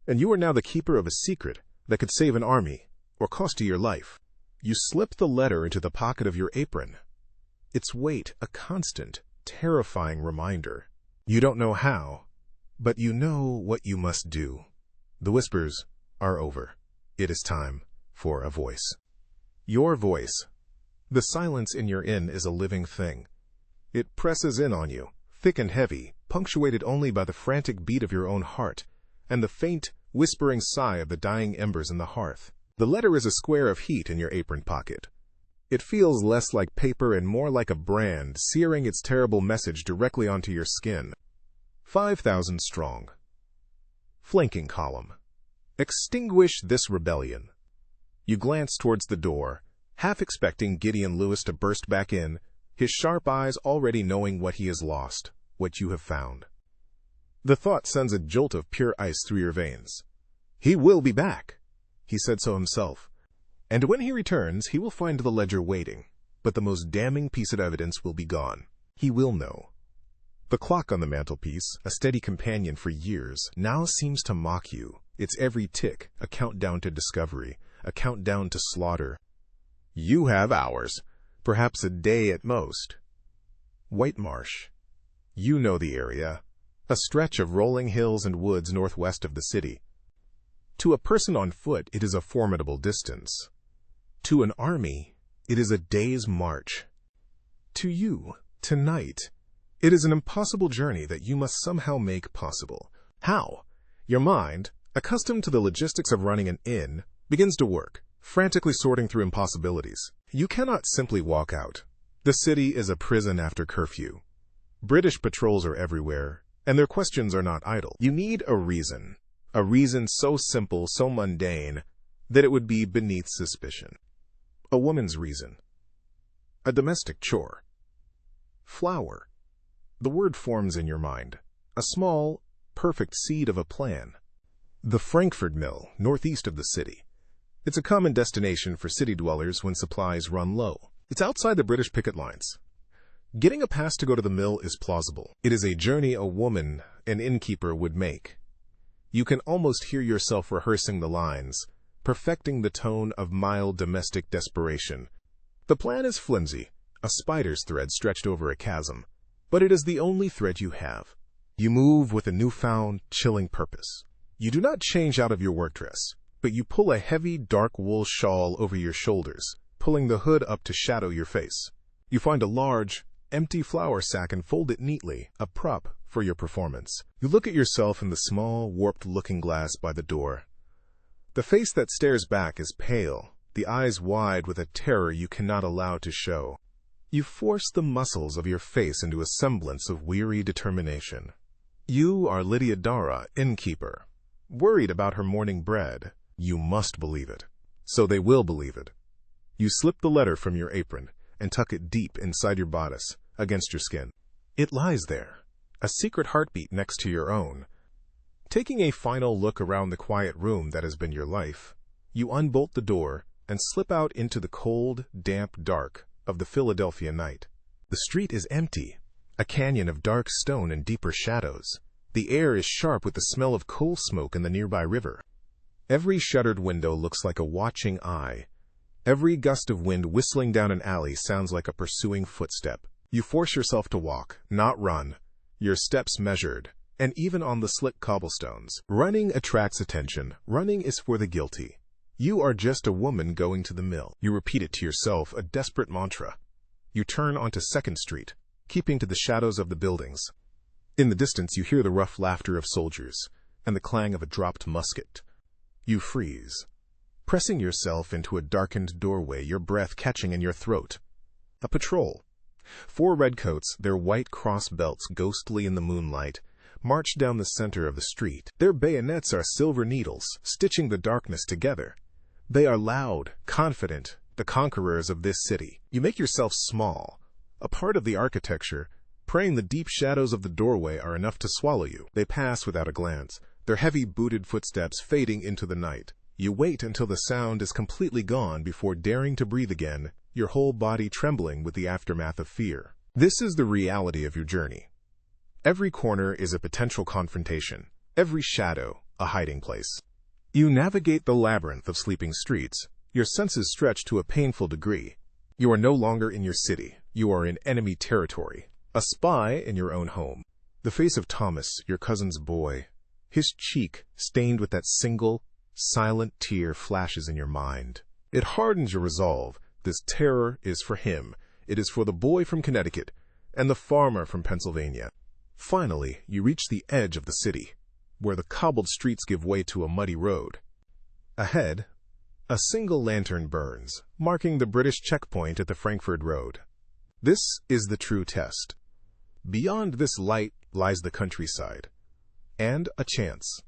And you are now the keeper of a secret that could save an army, or cost you your life. You slip the letter into the pocket of your apron. Its weight a constant, terrifying reminder. You don't know how, but you know what you must do. The whispers are over. It is time for a voice. Your voice. The silence in your inn is a living thing. It presses in on you, thick and heavy, punctuated only by the frantic beat of your own heart, and the faint, whispering sigh of the dying embers in the hearth. The letter is a square of heat in your apron pocket, It feels less like paper and more like a brand, searing its terrible message directly onto your skin. 5,000 strong. Flanking column. Extinguish this rebellion. You glance towards the door, half expecting Gideon Lewis to burst back in, his sharp eyes already knowing what he has lost, what you have found. The thought sends a jolt of pure ice through your veins. He will be back. He said so himself. And when he returns, he will find the ledger waiting, but the most damning piece of evidence will be gone. He will know. The clock on the mantelpiece, a steady companion for years, now seems to mock you. Its every tick, a countdown to discovery, a countdown to slaughter. You have hours, perhaps a day at most. White Marsh. You know the area, a stretch of rolling hills and woods northwest of the city. To a person on foot, it is a formidable distance. To an army, it is a day's march. To you, tonight, it is an impossible journey that you must somehow make possible. How? Your mind, accustomed to the logistics of running an inn, begins to work, frantically sorting through impossibilities. You cannot simply walk out. The city is a prison after curfew. British patrols are everywhere, and their questions are not idle. You need a reason so simple, so mundane, that it would be beneath suspicion. A woman's reason. A domestic chore. Flower. The word forms in your mind, a small, perfect seed of a plan. The Frankfurt Mill, northeast of the city. It's a common destination for city dwellers when supplies run low. It's outside the British picket lines. Getting a pass to go to the mill is plausible. It is a journey a woman, an innkeeper, would make. You can almost hear yourself rehearsing the lines, perfecting the tone of mild domestic desperation. The plan is flimsy, a spider's thread stretched over a chasm, but it is the only thread you have. You move with a newfound, chilling purpose. You do not change out of your work dress, but you pull a heavy, dark wool shawl over your shoulders, pulling the hood up to shadow your face. You find a large, empty flour sack and fold it neatly, a prop for your performance. You look at yourself in the small, warped looking glass by the door. The face that stares back is pale, the eyes wide with a terror you cannot allow to show. You force the muscles of your face into a semblance of weary determination. You are Lydia Dara, innkeeper, worried about her morning bread. You must believe it. So they will believe it. You slip the letter from your apron and tuck it deep inside your bodice, against your skin. It lies there, a secret heartbeat next to your own. Taking a final look around the quiet room that has been your life, you unbolt the door and slip out into the cold, damp dark of the Philadelphia night. The street is empty, a canyon of dark stone and deeper shadows. The air is sharp with the smell of coal smoke in the nearby river. Every shuttered window looks like a watching eye. Every gust of wind whistling down an alley sounds like a pursuing footstep. You force yourself to walk, not run, your steps measured, and even on the slick cobblestones. Running attracts attention. Running is for the guilty. You are just a woman going to the mill. You repeat it to yourself, a desperate mantra. You turn onto 2nd Street, keeping to the shadows of the buildings. In the distance, you hear the rough laughter of soldiers and the clang of a dropped musket. You freeze, pressing yourself into a darkened doorway, your breath catching in your throat. A patrol. 4 redcoats, their white cross belts ghostly in the moonlight, march down the center of the street. Their bayonets are silver needles, stitching the darkness together. They are loud, confident, the conquerors of this city. You make yourself small, a part of the architecture, praying the deep shadows of the doorway are enough to swallow you. They pass without a glance, their heavy booted footsteps fading into the night. You wait until the sound is completely gone before daring to breathe again, your whole body trembling with the aftermath of fear. This is the reality of your journey. Every corner is a potential confrontation, every shadow a hiding place. You navigate the labyrinth of sleeping streets, your senses stretched to a painful degree. You are no longer in your city, you are in enemy territory, a spy in your own home. The face of Thomas, your cousin's boy, his cheek stained with that single, silent tear flashes in your mind. It hardens your resolve. This terror is for him. It is for the boy from Connecticut and the farmer from Pennsylvania. Finally, you reach the edge of the city, where the cobbled streets give way to a muddy road. Ahead, A single lantern burns, marking the British checkpoint at the Frankfurt Road. This is the true test. Beyond this light lies the countryside, and a chance.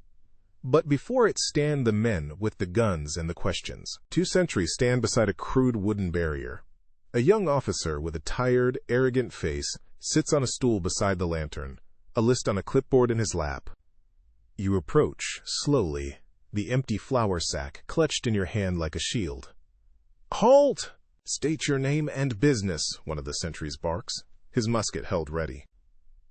But before it stand the men with the guns and the questions. 2 sentries stand beside a crude wooden barrier. A young officer with a tired, arrogant face sits on a stool beside the lantern, a list on a clipboard in his lap. You approach, slowly, the empty flour sack clutched in your hand like a shield. "Halt! State your name and business," one of the sentries barks, his musket held ready.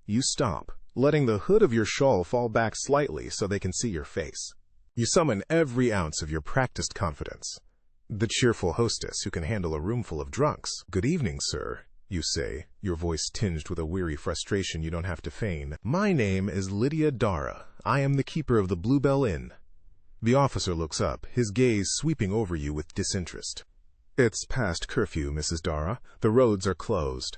You stop, letting the hood of your shawl fall back slightly so they can see your face. You summon every ounce of your practiced confidence. The cheerful hostess who can handle a roomful of drunks. "Good evening, sir," you say, your voice tinged with a weary frustration you don't have to feign. "My name is Lydia Dara. I am the keeper of the Bluebell Inn." The officer looks up, his gaze sweeping over you with disinterest. "It's past curfew, Mrs. Dara. The roads are closed."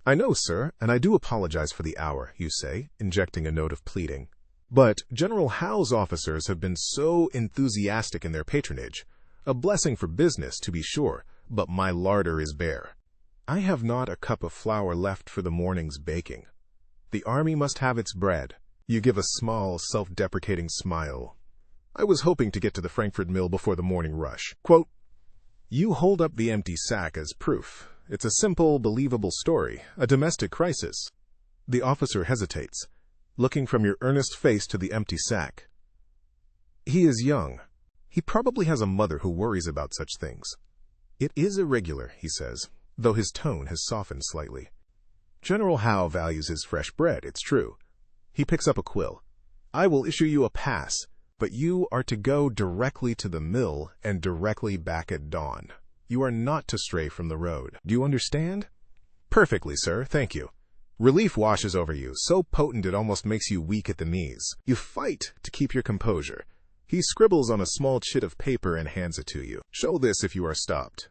"I know, sir, and I do apologize for the hour," you say, injecting a note of pleading. "But General Howe's officers have been so enthusiastic in their patronage. A blessing for business, to be sure, but my larder is bare. I have not a cup of flour left for the morning's baking. The army must have its bread." You give a small, self-deprecating smile. "I was hoping to get to the Frankfurt mill before the morning rush." Quote, you hold up the empty sack as proof. It's a simple, believable story, a domestic crisis. The officer hesitates, looking from your earnest face to the empty sack. He is young. He probably has a mother who worries about such things. "It is irregular," he says, though his tone has softened slightly. "General Howe values his fresh bread, it's true." He picks up a quill. "I will issue you a pass, but you are to go directly to the mill and directly back at dawn. You are not to stray from the road. Do you understand?" "Perfectly, sir, thank you." Relief washes over you, so potent it almost makes you weak at the knees. You fight to keep your composure. He scribbles on a small chit of paper and hands it to you. "Show this if you are stopped."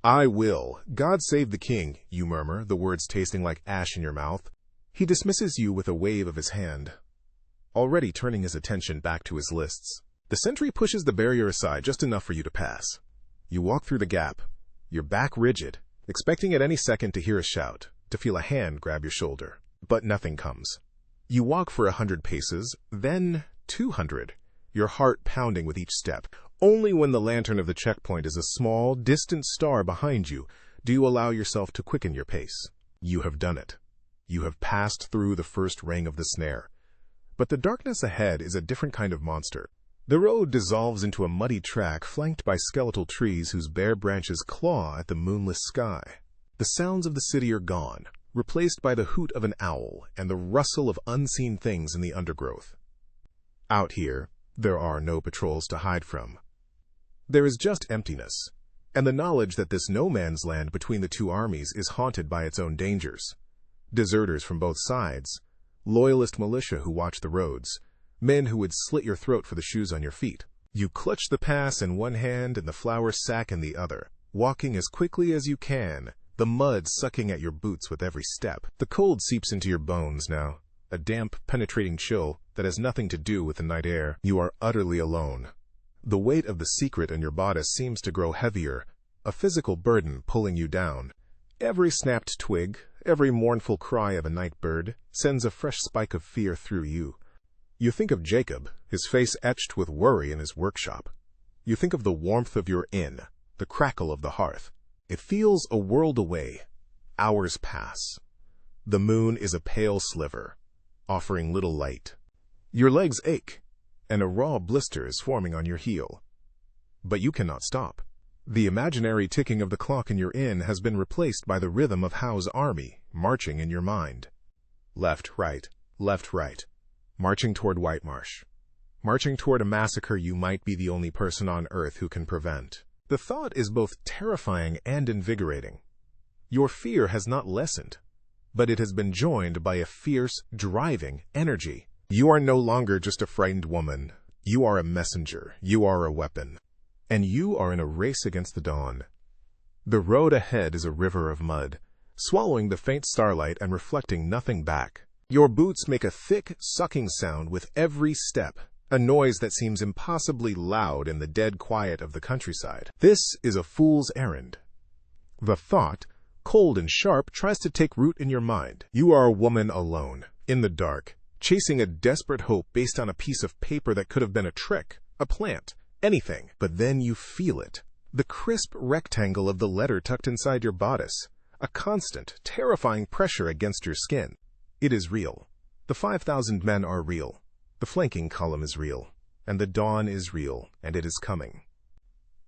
"I will. God save the king," you murmur, the words tasting like ash in your mouth. He dismisses you with a wave of his hand, already turning his attention back to his lists. The sentry pushes the barrier aside just enough for you to pass. You walk through the gap, your back rigid, expecting at any second to hear a shout, to feel a hand grab your shoulder. But nothing comes. You walk for 100 paces, then 200, your heart pounding with each step. Only when the lantern of the checkpoint is a small, distant star behind you do you allow yourself to quicken your pace. You have done it. You have passed through the first ring of the snare. But the darkness ahead is a different kind of monster. The road dissolves into a muddy track flanked by skeletal trees whose bare branches claw at the moonless sky. The sounds of the city are gone, replaced by the hoot of an owl and the rustle of unseen things in the undergrowth. Out here, there are no patrols to hide from. There is just emptiness, and the knowledge that this no-man's land between the two armies is haunted by its own dangers. Deserters from both sides, loyalist militia who watch the roads, men who would slit your throat for the shoes on your feet. You clutch the pass in one hand and the flour sack in the other, walking as quickly as you can, the mud sucking at your boots with every step. The cold seeps into your bones now, a damp, penetrating chill that has nothing to do with the night air. You are utterly alone. The weight of the secret in your bodice seems to grow heavier, a physical burden pulling you down. Every snapped twig, every mournful cry of a night bird, sends a fresh spike of fear through you. You think of Jacob, his face etched with worry in his workshop. You think of the warmth of your inn, the crackle of the hearth. It feels a world away. Hours pass. The moon is a pale sliver, offering little light. Your legs ache, and a raw blister is forming on your heel. But you cannot stop. The imaginary ticking of the clock in your inn has been replaced by the rhythm of Howe's army, marching in your mind. Left, right, marching toward Whitemarsh. Marching toward a massacre you might be the only person on earth who can prevent. The thought is both terrifying and invigorating. Your fear has not lessened, but it has been joined by a fierce, driving energy. You are no longer just a frightened woman. You are a messenger. You are a weapon. And you are in a race against the dawn. The road ahead is a river of mud, swallowing the faint starlight and reflecting nothing back. Your boots make a thick, sucking sound with every step, a noise that seems impossibly loud in the dead quiet of the countryside. This is a fool's errand. The thought, cold and sharp, tries to take root in your mind. You are a woman alone, in the dark, chasing a desperate hope based on a piece of paper that could have been a trick, a plant, anything. But then you feel it. The crisp rectangle of the letter tucked inside your bodice. A constant, terrifying pressure against your skin. It is real. The 5,000 men are real. The flanking column is real. And the dawn is real, and it is coming.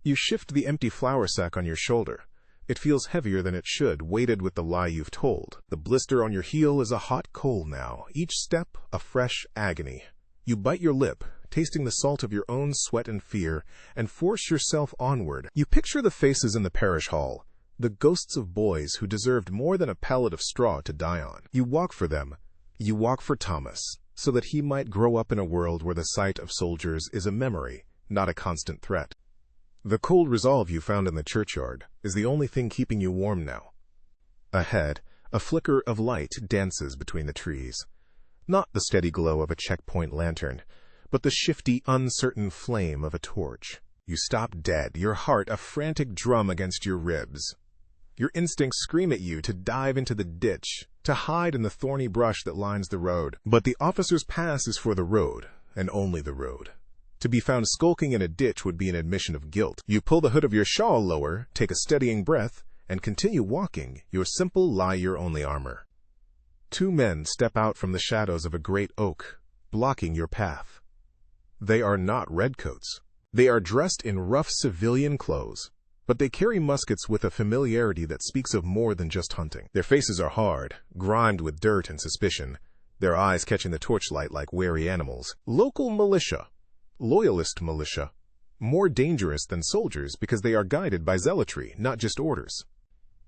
You shift the empty flour sack on your shoulder. It feels heavier than it should, weighted with the lie you've told. The blister on your heel is a hot coal now, each step a fresh agony. You bite your lip, tasting the salt of your own sweat and fear, and force yourself onward. You picture the faces in the parish hall, the ghosts of boys who deserved more than a pallet of straw to die on. You walk for them. You walk for Thomas, so that he might grow up in a world where the sight of soldiers is a memory, not a constant threat. The cold resolve you found in the churchyard is the only thing keeping you warm now. Ahead, a flicker of light dances between the trees. Not the steady glow of a checkpoint lantern, but the shifty, uncertain flame of a torch. You stop dead, your heart a frantic drum against your ribs. Your instincts scream at you to dive into the ditch, to hide in the thorny brush that lines the road. But the officer's pass is for the road, and only the road. To be found skulking in a ditch would be an admission of guilt. You pull the hood of your shawl lower, take a steadying breath, and continue walking, your simple lie your only armor. 2 men step out from the shadows of a great oak, blocking your path. They are not redcoats. They are dressed in rough civilian clothes, but they carry muskets with a familiarity that speaks of more than just hunting. Their faces are hard, grimed with dirt and suspicion, their eyes catching the torchlight like wary animals. Local militia. Loyalist militia, more dangerous than soldiers because they are guided by zealotry, not just orders.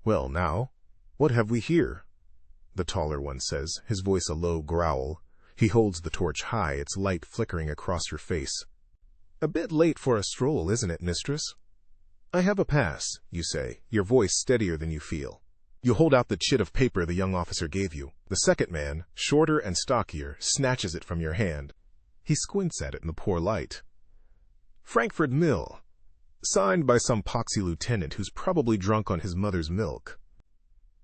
Well now, what have we here? The taller one says, his voice a low growl. He holds the torch high, its light flickering across your face. A bit late for a stroll, isn't it, mistress? I have a pass, you say, your voice steadier than you feel. You hold out the chit of paper the young officer gave you. The second man, shorter and stockier, snatches it from your hand. He squints at it in the poor light. Frankfurt Mill. Signed by some poxy lieutenant who's probably drunk on his mother's milk.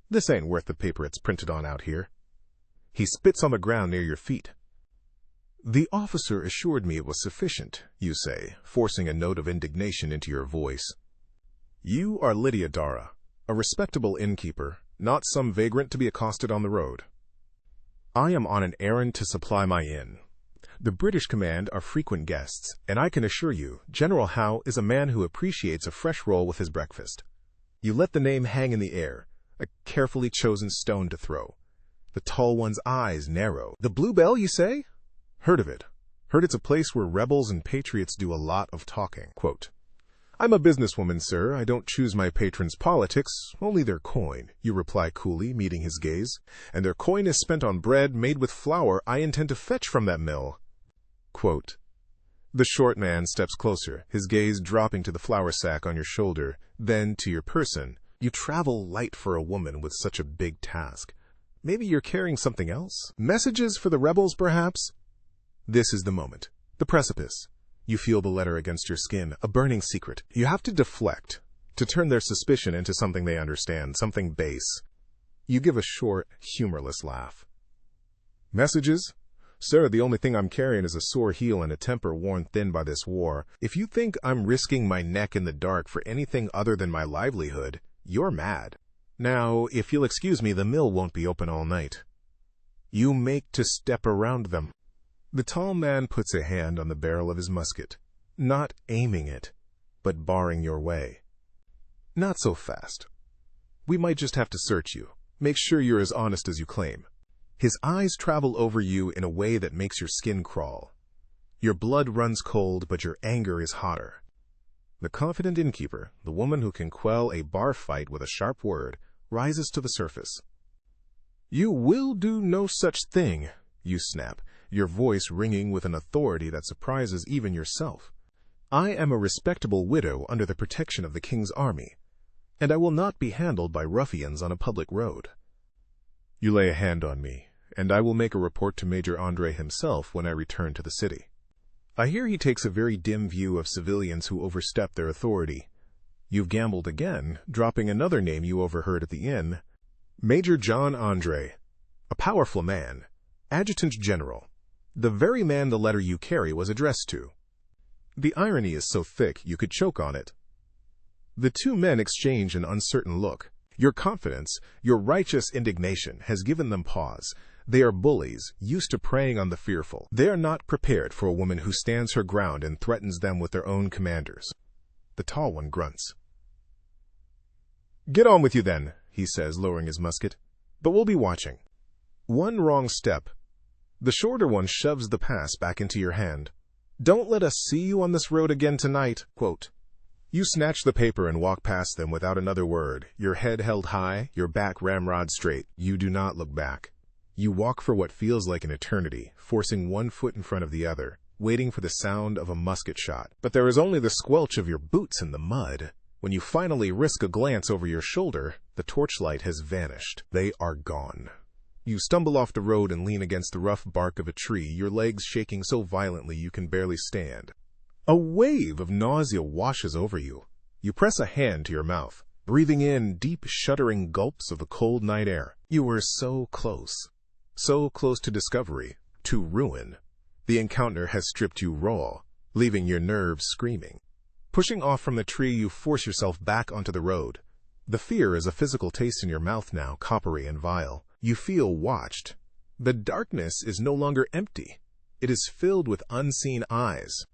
This ain't worth the paper it's printed on out here. He spits on the ground near your feet. The officer assured me it was sufficient, you say, forcing a note of indignation into your voice. You are Lydia Dara, a respectable innkeeper, not some vagrant to be accosted on the road. I am on an errand to supply my inn. The British command are frequent guests, and I can assure you, General Howe is a man who appreciates a fresh roll with his breakfast. You let the name hang in the air, a carefully chosen stone to throw. The tall one's eyes narrow. The Bluebell, you say? Heard of it. Heard it's a place where rebels and patriots do a lot of talking. Quote, I'm a businesswoman, sir. I don't choose my patrons' politics, only their coin, you reply coolly, meeting his gaze. And their coin is spent on bread made with flour I intend to fetch from that mill. Quote, the short man steps closer, his gaze dropping to the flour sack on your shoulder, then to your person. You travel light for a woman with such a big task. Maybe you're carrying something else? Messages for the rebels, perhaps? This is the moment. The precipice. You feel the letter against your skin, a burning secret. You have to deflect, to turn their suspicion into something they understand, something base. You give a short, humorless laugh. Messages? Sir, the only thing I'm carrying is a sore heel and a temper worn thin by this war. If you think I'm risking my neck in the dark for anything other than my livelihood, you're mad. Now, if you'll excuse me, the mill won't be open all night. You make to step around them. The tall man puts a hand on the barrel of his musket, not aiming it, but barring your way. Not so fast. We might just have to search you, make sure you're as honest as you claim. His eyes travel over you in a way that makes your skin crawl. Your blood runs cold, but your anger is hotter. The confident innkeeper, the woman who can quell a bar fight with a sharp word, rises to the surface. You will do no such thing, you snap, your voice ringing with an authority that surprises even yourself. I am a respectable widow under the protection of the king's army, and I will not be handled by ruffians on a public road. You lay a hand on me, and I will make a report to Major Andre himself when I return to the city. I hear he takes a very dim view of civilians who overstep their authority. You've gambled again, dropping another name you overheard at the inn. Major John Andre, a powerful man, adjutant general, the very man the letter you carry was addressed to. The irony is so thick you could choke on it. The two men exchange an uncertain look. Your confidence, your righteous indignation has given them pause. They are bullies, used to preying on the fearful. They are not prepared for a woman who stands her ground and threatens them with their own commanders. The tall one grunts. "Get on with you then," he says, lowering his musket. "But we'll be watching." One wrong step. The shorter one shoves the pass back into your hand. "Don't let us see you on this road again tonight," quote. You snatch the paper and walk past them without another word, your head held high, your back ramrod straight. You do not look back. You walk for what feels like an eternity, forcing one foot in front of the other, waiting for the sound of a musket shot. But there is only the squelch of your boots in the mud. When you finally risk a glance over your shoulder, the torchlight has vanished. They are gone. You stumble off the road and lean against the rough bark of a tree, your legs shaking so violently you can barely stand. A wave of nausea washes over you. You press a hand to your mouth, breathing in deep, shuddering gulps of the cold night air. You were so close to discovery, to ruin. The encounter has stripped you raw, leaving your nerves screaming. Pushing off from the tree, you force yourself back onto the road. The fear is a physical taste in your mouth now, coppery and vile. You feel watched. The darkness is no longer empty. It is filled with unseen eyes.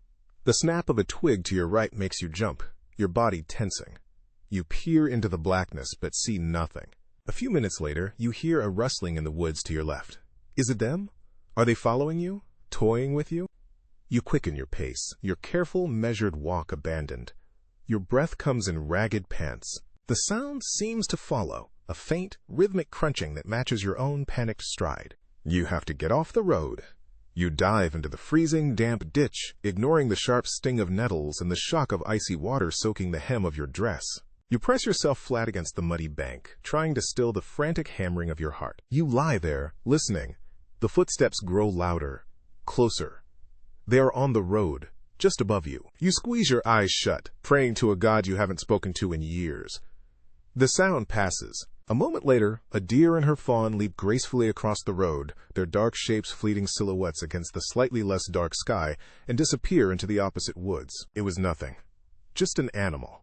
The snap of a twig to your right makes you jump, your body tensing. You peer into the blackness but see nothing. A few minutes later, you hear a rustling in the woods to your left. Is it them? Are they following you? Toying with you? You quicken your pace, your careful, measured walk abandoned. Your breath comes in ragged pants. The sound seems to follow, a faint, rhythmic crunching that matches your own panicked stride. You have to get off the road. You dive into the freezing, damp ditch, ignoring the sharp sting of nettles and the shock of icy water soaking the hem of your dress. You press yourself flat against the muddy bank, trying to still the frantic hammering of your heart. You lie there, listening. The footsteps grow louder, closer. They are on the road, just above you. You squeeze your eyes shut, praying to a God you haven't spoken to in years. The sound passes. A moment later, a deer and her fawn leap gracefully across the road, their dark shapes fleeting silhouettes against the slightly less dark sky, and disappear into the opposite woods. It was nothing. Just an animal.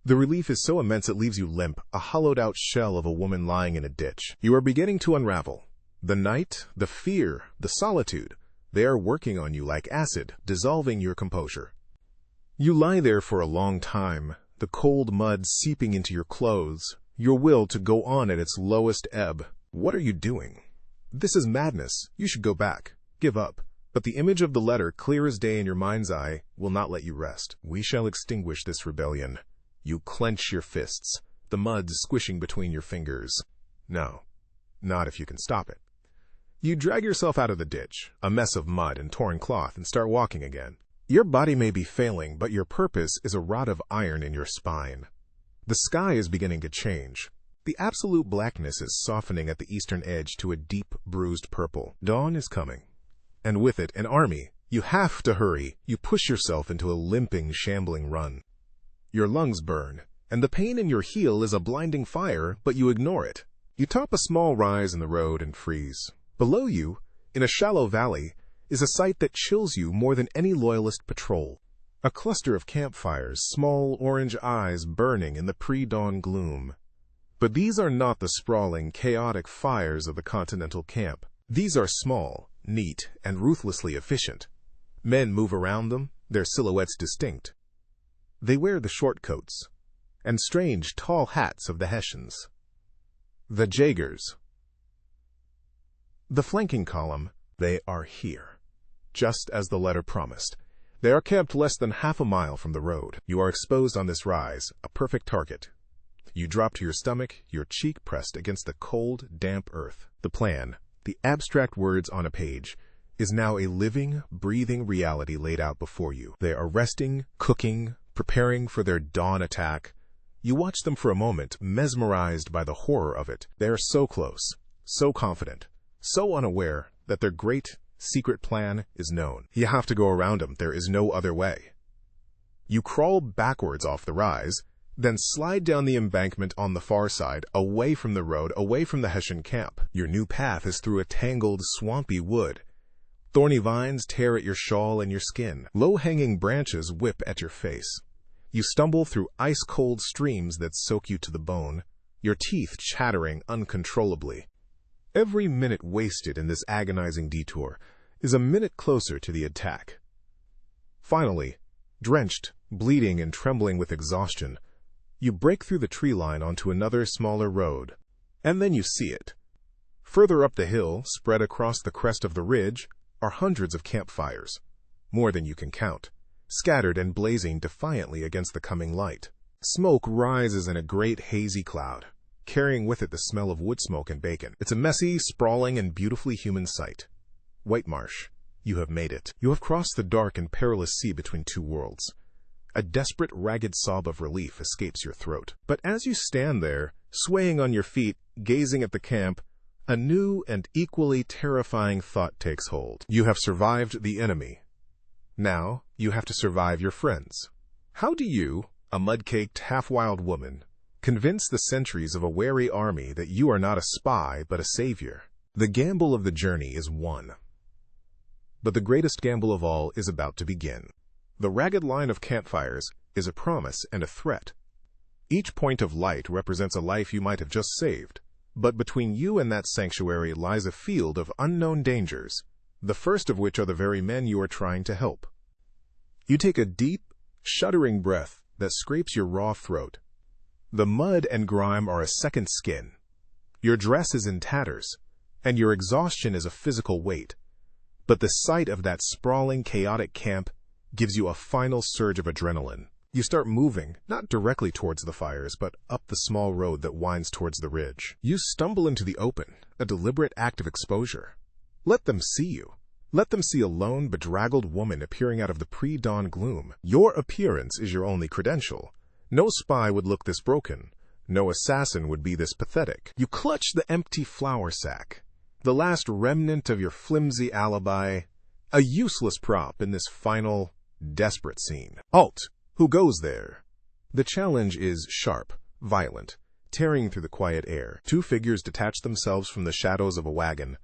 The relief is so immense it leaves you limp, a hollowed-out shell of a woman lying in a ditch. You are beginning to unravel. The night, the fear, the solitude, they are working on you like acid, dissolving your composure. You lie there for a long time, the cold mud seeping into your clothes, your will to go on at its lowest ebb. What are you doing? This is madness. You should go back. Give up. But the image of the letter, clear as day in your mind's eye, will not let you rest. We shall extinguish this rebellion. You clench your fists, the mud squishing between your fingers. No, not if you can stop it. You drag yourself out of the ditch, a mess of mud and torn cloth, and start walking again. Your body may be failing, but your purpose is a rod of iron in your spine. The sky is beginning to change. The absolute blackness is softening at the eastern edge to a deep, bruised purple. Dawn is coming. And with it, an army. You have to hurry. You push yourself into a limping, shambling run. Your lungs burn, and the pain in your heel is a blinding fire, but you ignore it. You top a small rise in the road and freeze. Below you, in a shallow valley, is a sight that chills you more than any loyalist patrol. A cluster of campfires, small orange eyes burning in the pre-dawn gloom. But these are not the sprawling, chaotic fires of the continental camp. These are small, neat, and ruthlessly efficient. Men move around them, their silhouettes distinct. They wear the short coats and strange, tall hats of the Hessians. The Jaegers. The flanking column, they are here, just as the letter promised. They are camped less than half a mile from the road. You are exposed on this rise, a perfect target. You drop to your stomach, your cheek pressed against the cold, damp earth. The plan, the abstract words on a page, is now a living, breathing reality laid out before you. They are resting, cooking, preparing for their dawn attack. You watch them for a moment, mesmerized by the horror of it. They are so close, so confident, so unaware that their great, secret plan is known. You have to go around them. There is no other way. You crawl backwards off the rise, then slide down the embankment on the far side, away from the road, away from the Hessian camp. Your new path is through a tangled, swampy wood. Thorny vines tear at your shawl and your skin. Low-hanging branches whip at your face. You stumble through ice-cold streams that soak you to the bone, your teeth chattering uncontrollably. Every minute wasted in this agonizing detour is a minute closer to the attack. Finally, drenched, bleeding, and trembling with exhaustion, you break through the tree line onto another smaller road, and then you see it. Further up the hill, spread across the crest of the ridge, are hundreds of campfires, more than you can count, scattered and blazing defiantly against the coming light. Smoke rises in a great hazy cloud, carrying with it the smell of wood smoke and bacon. It's a messy, sprawling, and beautifully human sight. White Marsh, you have made it. You have crossed the dark and perilous sea between two worlds. A desperate, ragged sob of relief escapes your throat. But as you stand there, swaying on your feet, gazing at the camp, a new and equally terrifying thought takes hold. You have survived the enemy. Now, you have to survive your friends. How do you, a mud-caked, half-wild woman, convince the sentries of a wary army that you are not a spy but a savior? The gamble of the journey is won. But the greatest gamble of all is about to begin. The ragged line of campfires is a promise and a threat. Each point of light represents a life you might have just saved, but between you and that sanctuary lies a field of unknown dangers, the first of which are the very men you are trying to help. You take a deep, shuddering breath that scrapes your raw throat. The mud and grime are a second skin. Your dress is in tatters, and your exhaustion is a physical weight. But the sight of that sprawling, chaotic camp gives you a final surge of adrenaline. You start moving, not directly towards the fires, but up the small road that winds towards the ridge. You stumble into the open, a deliberate act of exposure. Let them see you. Let them see a lone, bedraggled woman appearing out of the pre-dawn gloom. Your appearance is your only credential. No spy would look this broken. No assassin would be this pathetic. You clutch the empty flour sack, the last remnant of your flimsy alibi, a useless prop in this final, desperate scene. Halt! Who goes there? The challenge is sharp, violent, tearing through the quiet air. Two figures detach themselves from the shadows of a wagon.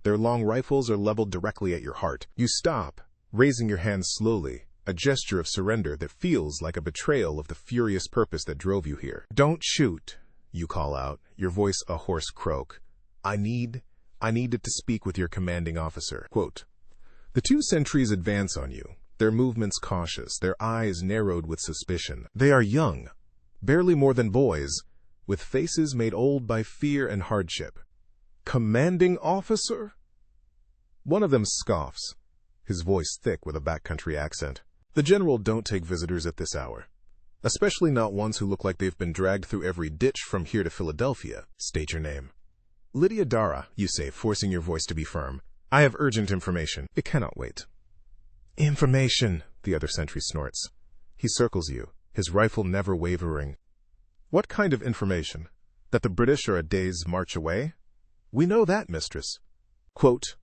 Their long rifles are leveled directly at your heart. You stop, raising your hands slowly, a gesture of surrender that feels like a betrayal of the furious purpose that drove you here. Don't shoot, you call out, your voice a hoarse croak. I needed to speak with your commanding officer. Quote, the two sentries advance on you, their movements cautious, their eyes narrowed with suspicion. They are young, barely more than boys, with faces made old by fear and hardship. Commanding officer? One of them scoffs, his voice thick with a backcountry accent. The general don't take visitors at this hour, especially not ones who look like they've been dragged through every ditch from here to Philadelphia. State your name. Lydia Dara, you say, forcing your voice to be firm. I have urgent information. It cannot wait. Information, the other sentry snorts. He circles you, his rifle never wavering. What kind of information? That the British are a day's march away? We know that, mistress. Quote,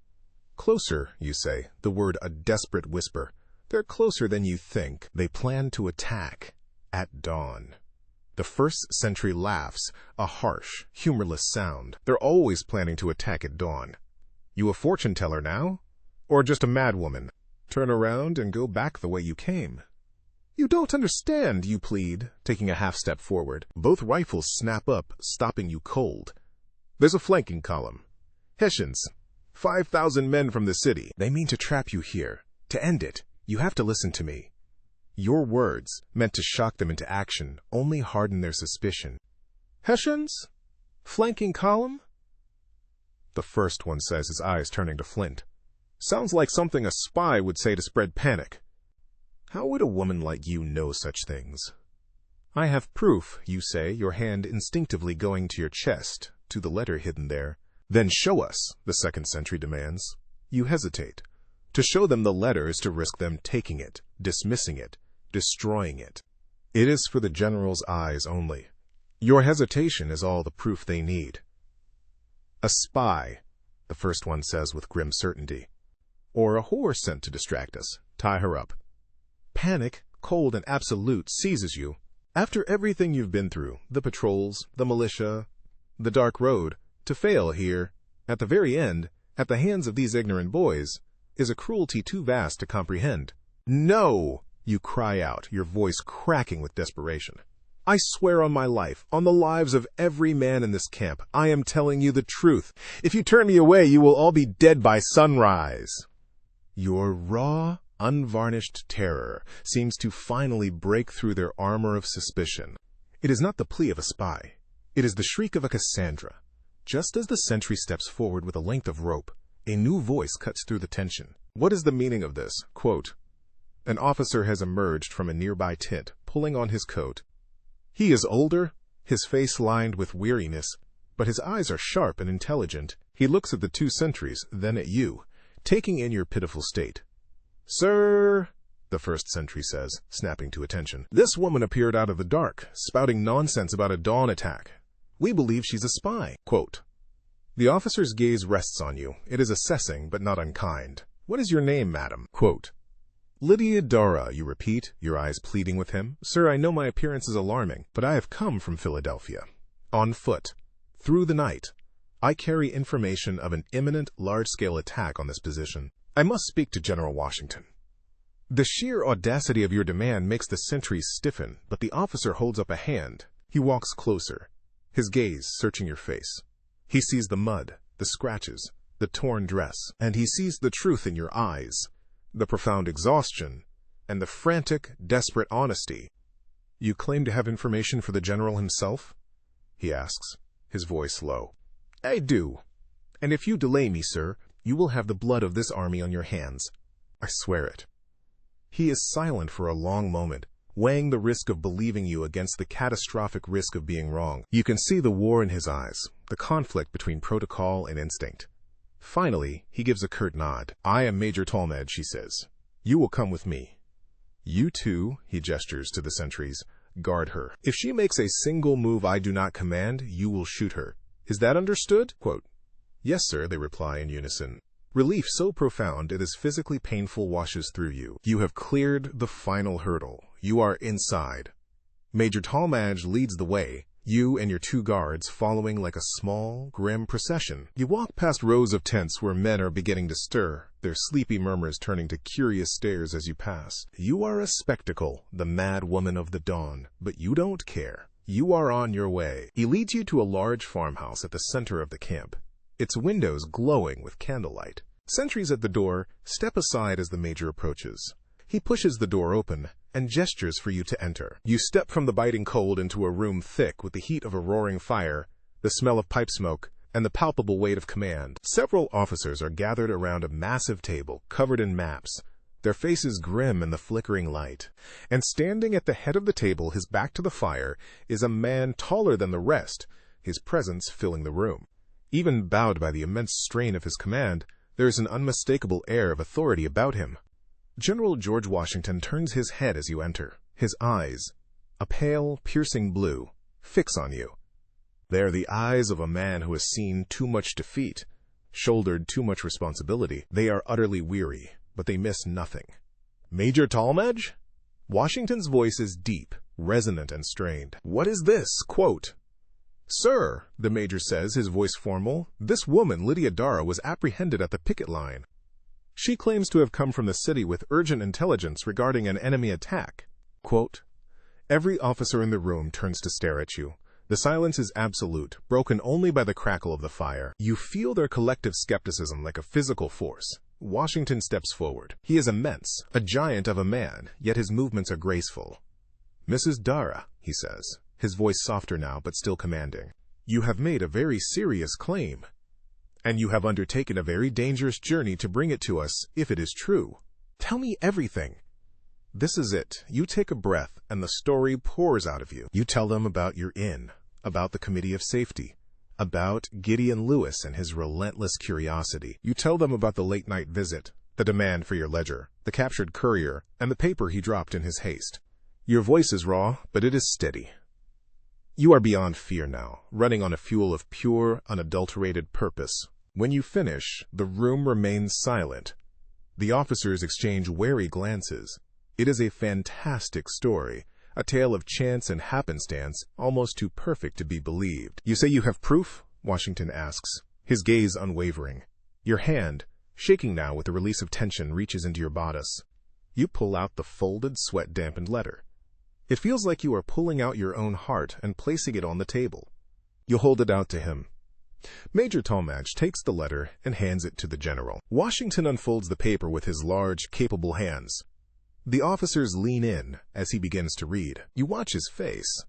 closer, you say, the word a desperate whisper. They're closer than you think. They plan to attack at dawn. The first sentry laughs, a harsh, humorless sound. They're always planning to attack at dawn. You a fortune teller now? Or just a madwoman? Turn around and go back the way you came. You don't understand, you plead, taking a half-step forward. Both rifles snap up, stopping you cold. There's a flanking column. Hessians, 5,000 men from the city. They mean to trap you here. To end it, you have to listen to me. Your words, meant to shock them into action, only harden their suspicion. Hessians? Flanking column? The first one says, his eyes turning to flint. Sounds like something a spy would say to spread panic. How would a woman like you know such things? I have proof, you say, your hand instinctively going to your chest, to the letter hidden there. Then show us, the second sentry demands. You hesitate. To show them the letter is to risk them taking it, dismissing it, destroying it. It is for the general's eyes only. Your hesitation is all the proof they need. A spy, the first one says with grim certainty. or a whore sent to distract us. Tie her up. Panic, cold and absolute, seizes you. After everything you've been through, the patrols, the militia, the dark road, to fail here, at the very end, at the hands of these ignorant boys, is a cruelty too vast to comprehend. No! You cry out, your voice cracking with desperation. I swear on my life, on the lives of every man in this camp, I am telling you the truth. If you turn me away, you will all be dead by sunrise. Your raw, unvarnished terror seems to finally break through their armor of suspicion. It is not the plea of a spy. It is the shriek of a Cassandra. Just as the sentry steps forward with a length of rope, a new voice cuts through the tension. What is the meaning of this? Quote, an officer has emerged from a nearby tent, pulling on his coat. He is older, his face lined with weariness, but his eyes are sharp and intelligent. He looks at the two sentries, then at you, taking in your pitiful state. Sir, the first sentry says, snapping to attention, this woman appeared out of the dark, spouting nonsense about a dawn attack. We believe she's a spy. Quote, the officer's gaze rests on you. It is assessing, but not unkind. What is your name, madam? Quote, Lydia Dara, you repeat, your eyes pleading with him. Sir, I know my appearance is alarming, but I have come from Philadelphia. On foot. Through the night. I carry information of an imminent, large-scale attack on this position. I must speak to General Washington. The sheer audacity of your demand makes the sentries stiffen, but the officer holds up a hand. He walks closer, his gaze searching your face. He sees the mud, the scratches, the torn dress, and he sees the truth in your eyes. The profound exhaustion, and the frantic, desperate honesty. You claim to have information for the general himself? He asks, his voice low. I do. And if you delay me, sir, you will have the blood of this army on your hands. I swear it. He is silent for a long moment, weighing the risk of believing you against the catastrophic risk of being wrong. You can see the war in his eyes, the conflict between protocol and instinct. Finally, he gives a curt nod. I am Major Talmadge, he says. You will come with me. You two, he gestures to the sentries, guard her. If she makes a single move I do not command, you will shoot her. Is that understood? Quote, yes, sir, they reply in unison. Relief so profound it is physically painful washes through you. You have cleared the final hurdle. You are inside. Major Talmadge leads the way, you and your two guards following like a small, grim procession. You walk past rows of tents where men are beginning to stir, their sleepy murmurs turning to curious stares as you pass. You are a spectacle, the mad woman of the dawn, but you don't care. You are on your way. He leads you to a large farmhouse at the center of the camp, its windows glowing with candlelight. Sentries at the door step aside as the major approaches. He pushes the door open and gestures for you to enter. You step from the biting cold into a room thick with the heat of a roaring fire, the smell of pipe smoke, and the palpable weight of command. Several officers are gathered around a massive table covered in maps, their faces grim in the flickering light. And standing at the head of the table, his back to the fire, is a man taller than the rest, his presence filling the room. Even bowed by the immense strain of his command, there is an unmistakable air of authority about him. General George Washington turns his head as you enter. His eyes, a pale, piercing blue, fix on you. They are the eyes of a man who has seen too much defeat, shouldered too much responsibility. They are utterly weary, but they miss nothing. Major Talmadge? Washington's voice is deep, resonant, and strained. What is this? Quote, Sir, the major says, his voice formal, this woman, Lydia Dara, was apprehended at the picket line. She claims to have come from the city with urgent intelligence regarding an enemy attack. Quote, every officer in the room turns to stare at you. The silence is absolute, broken only by the crackle of the fire. You feel their collective skepticism like a physical force. Washington steps forward. He is immense, a giant of a man, yet his movements are graceful. Mrs. Dara, he says, his voice softer now but still commanding. You have made a very serious claim. And you have undertaken a very dangerous journey to bring it to us, if it is true. Tell me everything. This is it. You take a breath, and the story pours out of you. You tell them about your inn, about the Committee of Safety, about Gideon Lewis and his relentless curiosity. You tell them about the late-night visit, the demand for your ledger, the captured courier, and the paper he dropped in his haste. Your voice is raw, but it is steady. You are beyond fear now, running on a fuel of pure, unadulterated purpose. When you finish, the room remains silent. The officers exchange wary glances. It is a fantastic story, a tale of chance and happenstance, almost too perfect to be believed. "You say you have proof?" Washington asks, his gaze unwavering. Your hand, shaking now with the release of tension, reaches into your bodice. You pull out the folded, sweat-dampened letter. It feels like you are pulling out your own heart and placing it on the table. You hold it out to him. Major Talmadge takes the letter and hands it to the general. Washington unfolds the paper with his large, capable hands. The officers lean in as he begins to read. You watch his face.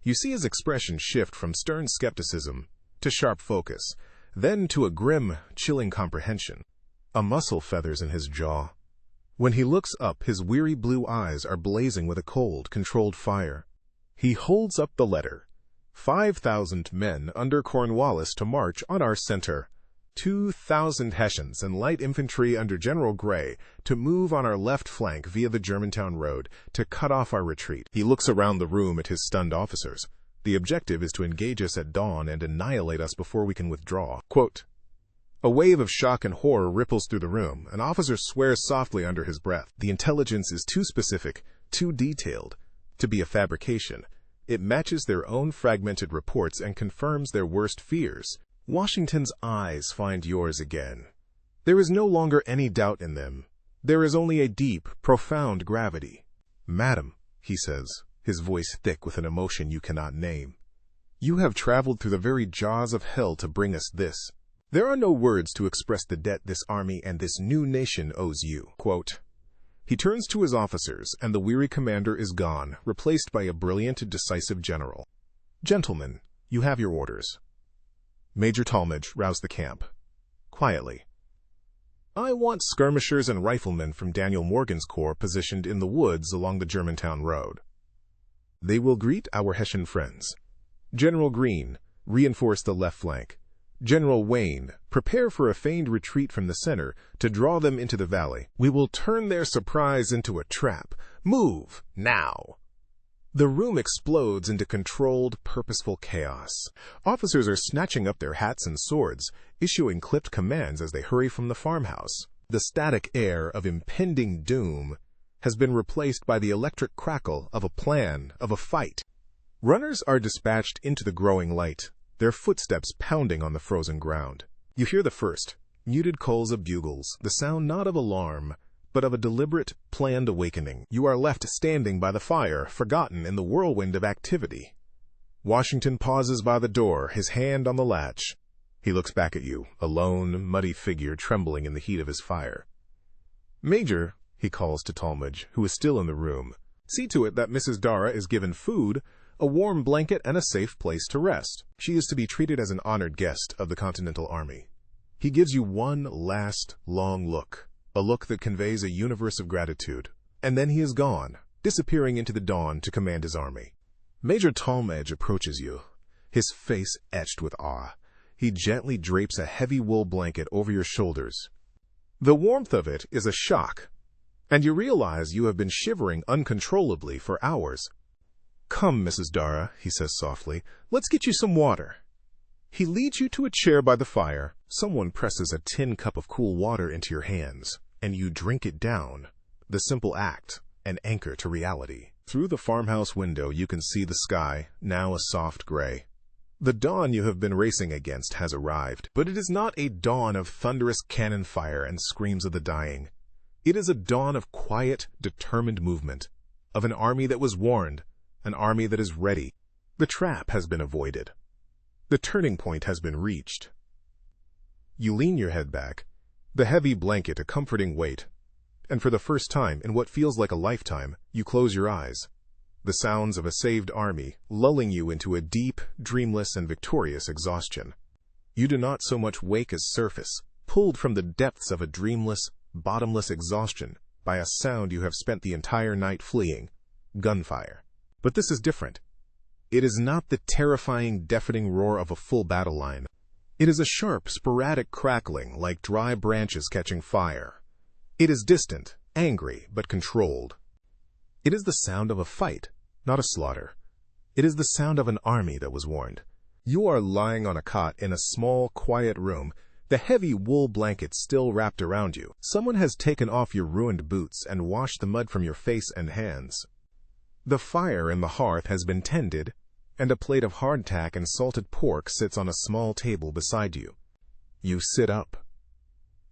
You see his expression shift from stern skepticism to sharp focus, then to a grim, chilling comprehension. A muscle feathers in his jaw. When he looks up, his weary blue eyes are blazing with a cold, controlled fire. He holds up the letter. 5,000 men under Cornwallis to march on our center. 2,000 Hessians and light infantry under General Gray to move on our left flank via the Germantown Road to cut off our retreat. He looks around the room at his stunned officers. The objective is to engage us at dawn and annihilate us before we can withdraw. Quote, a wave of shock and horror ripples through the room. An officer swears softly under his breath. The intelligence is too specific, too detailed, to be a fabrication. It matches their own fragmented reports and confirms their worst fears. Washington's eyes find yours again. There is no longer any doubt in them. There is only a deep, profound gravity. "Madam," he says, his voice thick with an emotion you cannot name, "you have traveled through the very jaws of hell to bring us this. There are no words to express the debt this army and this new nation owes you." Quote, he turns to his officers, and the weary commander is gone, replaced by a brilliant, decisive general. "Gentlemen, you have your orders." Major Talmadge roused the camp. Quietly, "I want skirmishers and riflemen from Daniel Morgan's corps positioned in the woods along the Germantown Road. They will greet our Hessian friends. General Greene, reinforce the left flank. General Wayne, prepare for a feigned retreat from the center to draw them into the valley. We will turn their surprise into a trap. Move, now." The room explodes into controlled, purposeful chaos. Officers are snatching up their hats and swords, issuing clipped commands as they hurry from the farmhouse. The static air of impending doom has been replaced by the electric crackle of a plan, of a fight. Runners are dispatched into the growing light, their footsteps pounding on the frozen ground. You hear the first, muted calls of bugles, the sound not of alarm, but of a deliberate, planned awakening. You are left standing by the fire, forgotten in the whirlwind of activity. Washington pauses by the door, his hand on the latch. He looks back at you, a lone, muddy figure trembling in the heat of his fire. "Major," he calls to Talmadge, who is still in the room, "see to it that Mrs. Dara is given food, a warm blanket, and a safe place to rest. She is to be treated as an honored guest of the Continental Army." He gives you one last, long look, a look that conveys a universe of gratitude, and then he is gone, disappearing into the dawn to command his army. Major Talmadge approaches you, his face etched with awe. He gently drapes a heavy wool blanket over your shoulders. The warmth of it is a shock, and you realize you have been shivering uncontrollably for hours. "Come, Mrs. Dara," he says softly, "let's get you some water." He leads you to a chair by the fire. Someone presses a tin cup of cool water into your hands, and you drink it down. The simple act, an anchor to reality. Through the farmhouse window you can see the sky, now a soft gray. The dawn you have been racing against has arrived, but it is not a dawn of thunderous cannon fire and screams of the dying. It is a dawn of quiet, determined movement, of an army that was warned, an army that is ready. The trap has been avoided. The turning point has been reached. You lean your head back, the heavy blanket a comforting weight, and for the first time in what feels like a lifetime, you close your eyes. The sounds of a saved army lulling you into a deep, dreamless, and victorious exhaustion. You do not so much wake as surface, pulled from the depths of a dreamless, bottomless exhaustion by a sound you have spent the entire night fleeing, gunfire. But this is different. It is not the terrifying, deafening roar of a full battle line. It is a sharp, sporadic crackling like dry branches catching fire. It is distant, angry, but controlled. It is the sound of a fight, not a slaughter. It is the sound of an army that was warned. You are lying on a cot in a small, quiet room, the heavy wool blanket still wrapped around you. Someone has taken off your ruined boots and washed the mud from your face and hands. The fire in the hearth has been tended, and a plate of hardtack and salted pork sits on a small table beside you. You sit up.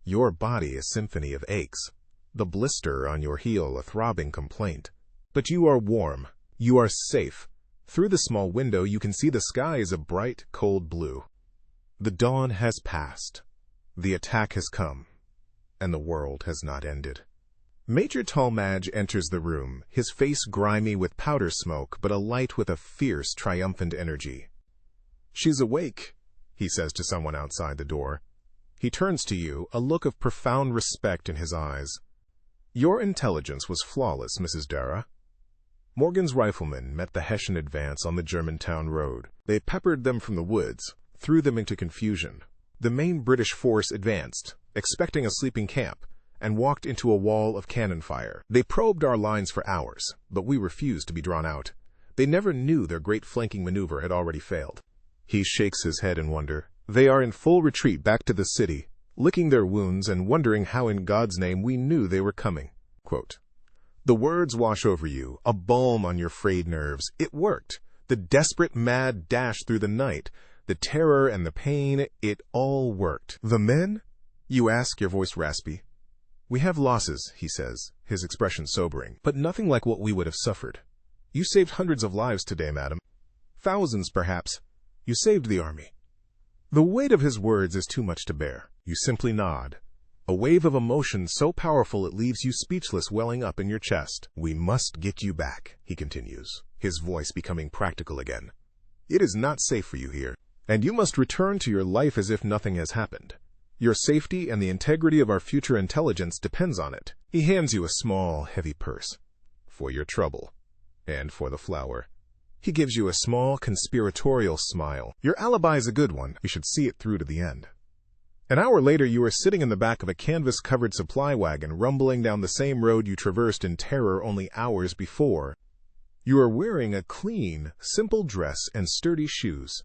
Your body a symphony of aches, the blister on your heel a throbbing complaint. But you are warm. You are safe. Through the small window you can see the sky is a bright, cold blue. The dawn has passed. The attack has come, and the world has not ended. Major Talmadge enters the room, his face grimy with powder smoke, but alight with a fierce, triumphant energy. "She's awake," he says to someone outside the door. He turns to you, a look of profound respect in his eyes. "Your intelligence was flawless, Mrs. Dara." Morgan's riflemen met the Hessian advance on the Germantown road. They peppered them from the woods, threw them into confusion. The main British force advanced, expecting a sleeping camp, and walked into a wall of cannon fire. They probed our lines for hours, but we refused to be drawn out. They never knew their great flanking maneuver had already failed. He shakes his head in wonder. They are in full retreat back to the city, licking their wounds and wondering how in God's name we knew they were coming. Quote, "The words wash over you, a balm on your frayed nerves. It worked. The desperate, mad dash through the night, the terror and the pain, it all worked." "The men?" you ask, your voice raspy. "We have losses," he says, his expression sobering, "but nothing like what we would have suffered. You saved hundreds of lives today, madam. Thousands, perhaps. You saved the army." The weight of his words is too much to bear. You simply nod. A wave of emotion so powerful it leaves you speechless welling up in your chest. "We must get you back," he continues, his voice becoming practical again. "It is not safe for you here, and you must return to your life as if nothing has happened. Your safety and the integrity of our future intelligence depends on it." He hands you a small, heavy purse. "For your trouble, and for the flour." He gives you a small, conspiratorial smile. "Your alibi is a good one. You should see it through to the end." An hour later, you are sitting in the back of a canvas-covered supply wagon rumbling down the same road you traversed in terror only hours before. You are wearing a clean, simple dress and sturdy shoes,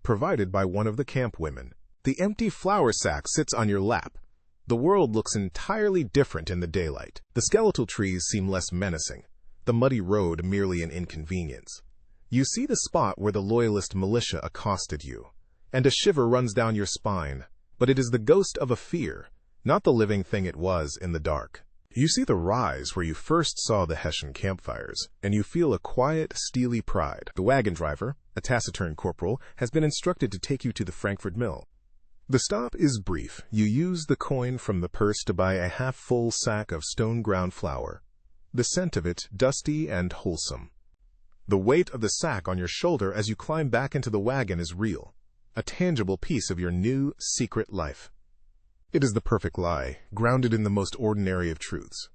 provided by one of the camp women. The empty flour sack sits on your lap. The world looks entirely different in the daylight. The skeletal trees seem less menacing, the muddy road merely an inconvenience. You see the spot where the loyalist militia accosted you, and a shiver runs down your spine, but it is the ghost of a fear, not the living thing it was in the dark. You see the rise where you first saw the Hessian campfires, and you feel a quiet, steely pride. The wagon driver, a taciturn corporal, has been instructed to take you to the Frankfurt mill. The stop is brief. You use the coin from the purse to buy a half-full sack of stone-ground flour, the scent of it dusty and wholesome. The weight of the sack on your shoulder as you climb back into the wagon is real, a tangible piece of your new, secret life. It is the perfect lie, grounded in the most ordinary of truths.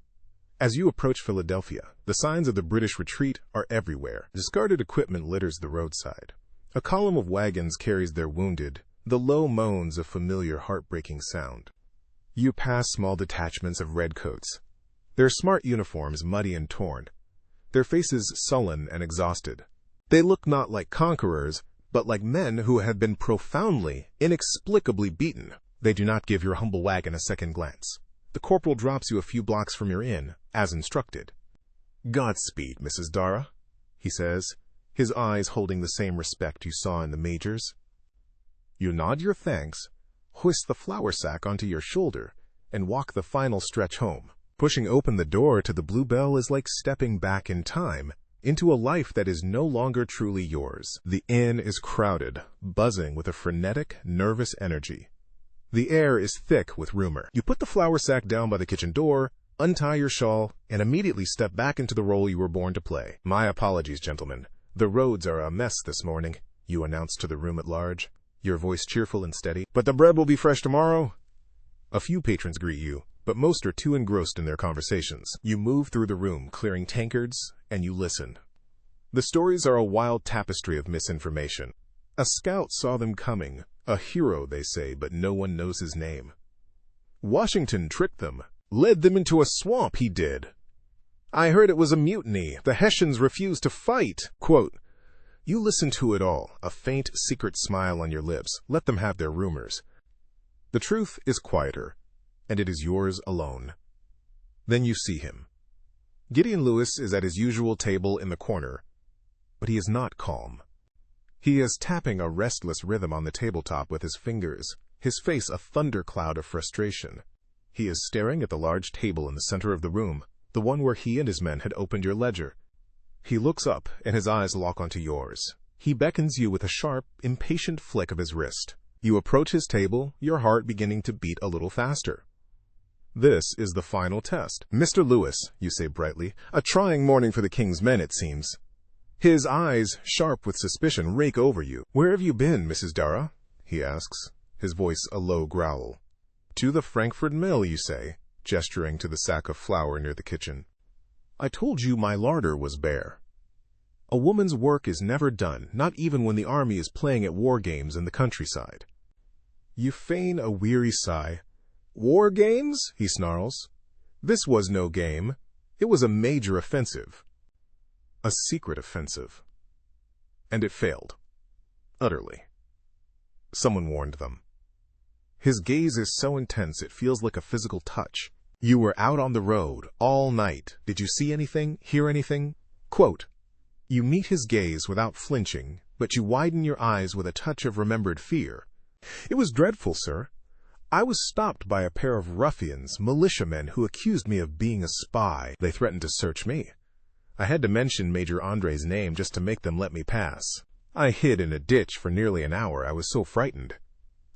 As you approach Philadelphia, the signs of the British retreat are everywhere. Discarded equipment litters the roadside. A column of wagons carries their wounded, the low moans of familiar heartbreaking sound. You pass small detachments of redcoats, their smart uniforms muddy and torn, their faces sullen and exhausted. They look not like conquerors, but like men who have been profoundly, inexplicably beaten. They do not give your humble wagon a second glance. The corporal drops you a few blocks from your inn, as instructed. "Godspeed, Mrs. Dara," he says, his eyes holding the same respect you saw in the major's. You nod your thanks, hoist the flour sack onto your shoulder, and walk the final stretch home. Pushing open the door to the Bluebell is like stepping back in time, into a life that is no longer truly yours. The inn is crowded, buzzing with a frenetic, nervous energy. The air is thick with rumor. You put the flour sack down by the kitchen door, untie your shawl, and immediately step back into the role you were born to play. "My apologies, gentlemen. The roads are a mess this morning," you announce to the room at large, your voice cheerful and steady. "But the bread will be fresh tomorrow." A few patrons greet you, but most are too engrossed in their conversations. You move through the room, clearing tankards, and you listen. The stories are a wild tapestry of misinformation. A scout saw them coming, a hero, they say, but no one knows his name. Washington tricked them, led them into a swamp, he did. I heard it was a mutiny. The Hessians refused to fight. Quote, you listen to it all, a faint, secret smile on your lips. Let them have their rumors. The truth is quieter, and it is yours alone. Then you see him. Gideon Lewis is at his usual table in the corner, but he is not calm. He is tapping a restless rhythm on the tabletop with his fingers, his face a thundercloud of frustration. He is staring at the large table in the center of the room, the one where he and his men had opened your ledger. He looks up, and his eyes lock onto yours. He beckons you with a sharp, impatient flick of his wrist. You approach his table, your heart beginning to beat a little faster. This is the final test. "Mr. Lewis," you say brightly, "a trying morning for the king's men, it seems." His eyes, sharp with suspicion, rake over you. "Where have you been, Mrs. Dara?" he asks, his voice a low growl. "To the Frankfurt mill," you say, gesturing to the sack of flour near the kitchen. "I told you my larder was bare." A woman's work is never done, not even when the army is playing at war games in the countryside. You feign a weary sigh. "War games?" he snarls. "This was no game. It was a major offensive. A secret offensive. And it failed. Utterly. Someone warned them." His gaze is so intense it feels like a physical touch. "You were out on the road all night. Did you see anything, hear anything?" Quote, you meet his gaze without flinching, but you widen your eyes with a touch of remembered fear. "It was dreadful, sir. I was stopped by a pair of ruffians, militiamen, who accused me of being a spy. They threatened to search me. I had to mention Major Andre's name just to make them let me pass. I hid in a ditch for nearly an hour. I was so frightened.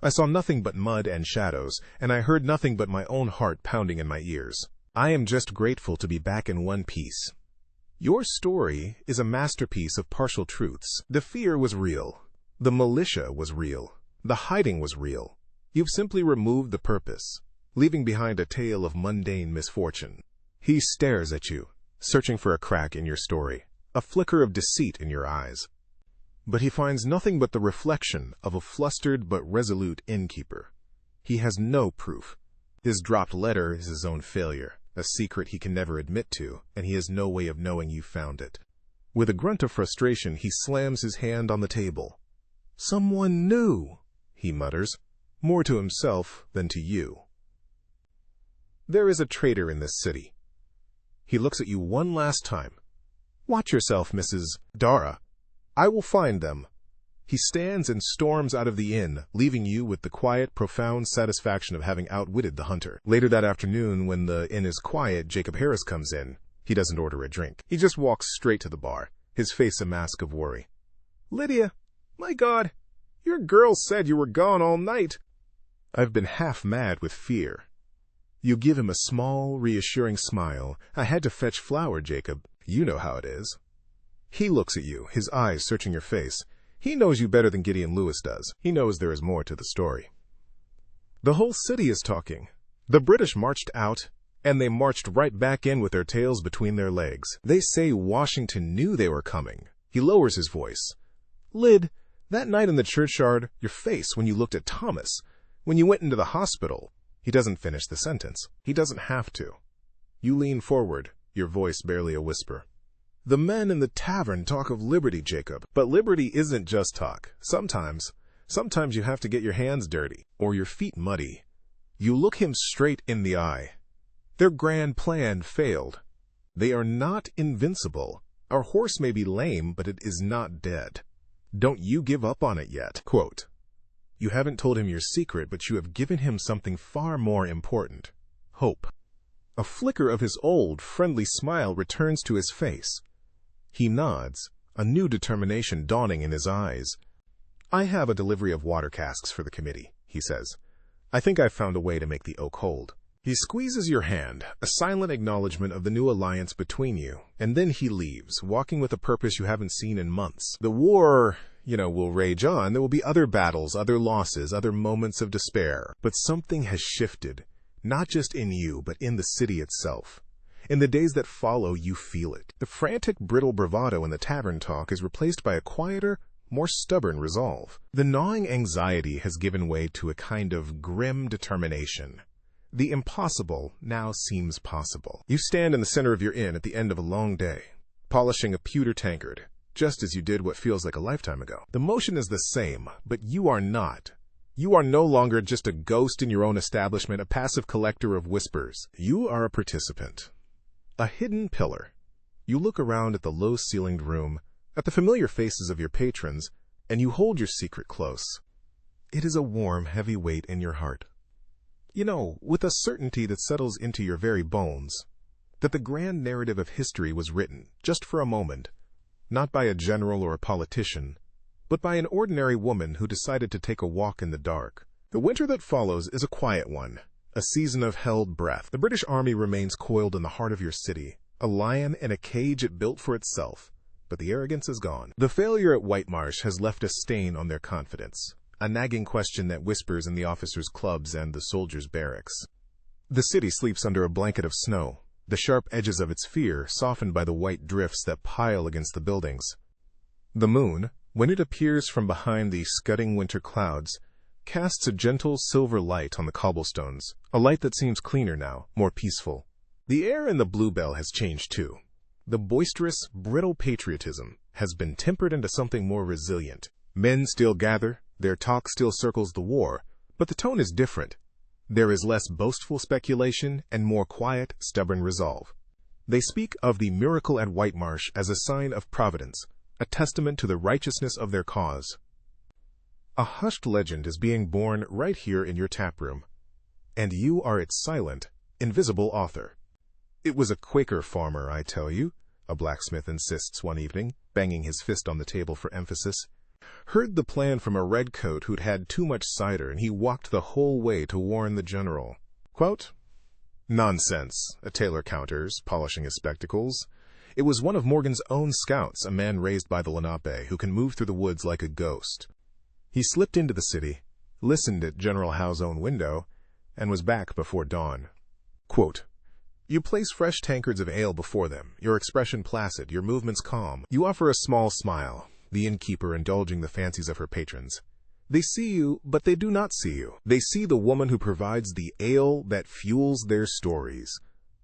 I saw nothing but mud and shadows, and I heard nothing but my own heart pounding in my ears. I am just grateful to be back in one piece." Your story is a masterpiece of partial truths. The fear was real. The militia was real. The hiding was real. You've simply removed the purpose, leaving behind a tale of mundane misfortune. He stares at you, searching for a crack in your story, a flicker of deceit in your eyes. But he finds nothing but the reflection of a flustered but resolute innkeeper. He has no proof. His dropped letter is his own failure, a secret he can never admit to, and he has no way of knowing you found it. With a grunt of frustration, he slams his hand on the table. "Someone knew," he mutters, more to himself than to you. There is a traitor in this city. He looks at you one last time. "Watch yourself, Mrs. Dara. I will find them." He stands and storms out of the inn, leaving you with the quiet, profound satisfaction of having outwitted the hunter. Later that afternoon, when the inn is quiet, Jacob Harris comes in. He doesn't order a drink. He just walks straight to the bar, his face a mask of worry. "Lydia, my God, your girl said you were gone all night." I've been half mad with fear. You give him a small, reassuring smile. "I had to fetch flour, Jacob. You know how it is." He looks at you, his eyes searching your face. He knows you better than Gideon Lewis does. He knows there is more to the story. The whole city is talking. The British marched out, and they marched right back in with their tails between their legs. They say Washington knew they were coming. He lowers his voice. "Lyd, that night in the churchyard, your face when you looked at Thomas, when you went into the hospital." He doesn't finish the sentence. He doesn't have to. You lean forward, your voice barely a whisper. "The men in the tavern talk of liberty, Jacob. But liberty isn't just talk. Sometimes you have to get your hands dirty, or your feet muddy." You look him straight in the eye. "Their grand plan failed. They are not invincible. Our horse may be lame, but it is not dead. Don't you give up on it yet." Quote, you haven't told him your secret, but you have given him something far more important. Hope. A flicker of his old, friendly smile returns to his face. He nods, a new determination dawning in his eyes. "I have a delivery of water casks for the committee," he says. "I think I've found a way to make the oak hold." He squeezes your hand, a silent acknowledgement of the new alliance between you, and then he leaves, walking with a purpose you haven't seen in months. The war, will rage on. There will be other battles, other losses, other moments of despair. But something has shifted, not just in you, but in the city itself. In the days that follow, you feel it. The frantic, brittle bravado in the tavern talk is replaced by a quieter, more stubborn resolve. The gnawing anxiety has given way to a kind of grim determination. The impossible now seems possible. You stand in the center of your inn at the end of a long day, polishing a pewter tankard, just as you did what feels like a lifetime ago. The motion is the same, but you are not. You are no longer just a ghost in your own establishment, a passive collector of whispers. You are a participant, a hidden pillar. You look around at the low-ceilinged room, at the familiar faces of your patrons, and you hold your secret close. It is a warm, heavy weight in your heart. You know, with a certainty that settles into your very bones, that the grand narrative of history was written, just for a moment, not by a general or a politician, but by an ordinary woman who decided to take a walk in the dark. The winter that follows is a quiet one, a season of held breath. The British Army remains coiled in the heart of your city, a lion in a cage it built for itself, but the arrogance is gone. The failure at Whitemarsh has left a stain on their confidence, a nagging question that whispers in the officers' clubs and the soldiers' barracks. The city sleeps under a blanket of snow, the sharp edges of its fear softened by the white drifts that pile against the buildings. The moon, when it appears from behind the scudding winter clouds, casts a gentle silver light on the cobblestones, a light that seems cleaner now, more peaceful. The air in the Bluebell has changed too. The boisterous, brittle patriotism has been tempered into something more resilient. Men still gather, their talk still circles the war, but the tone is different. There is less boastful speculation and more quiet, stubborn resolve. They speak of the miracle at Whitemarsh as a sign of providence, a testament to the righteousness of their cause. A hushed legend is being born right here in your taproom, and you are its silent, invisible author. It was a Quaker farmer, I tell you, a blacksmith insists one evening, banging his fist on the table for emphasis. Heard the plan from a redcoat who'd had too much cider, and he walked the whole way to warn the general. Quote, "Nonsense," a tailor counters, polishing his spectacles. It was one of Morgan's own scouts, a man raised by the Lenape, who can move through the woods like a ghost. He slipped into the city, listened at General Howe's own window, and was back before dawn. Quote, "You place fresh tankards of ale before them, your expression placid, your movements calm. You offer a small smile, the innkeeper indulging the fancies of her patrons. They see you, but they do not see you. They see the woman who provides the ale that fuels their stories.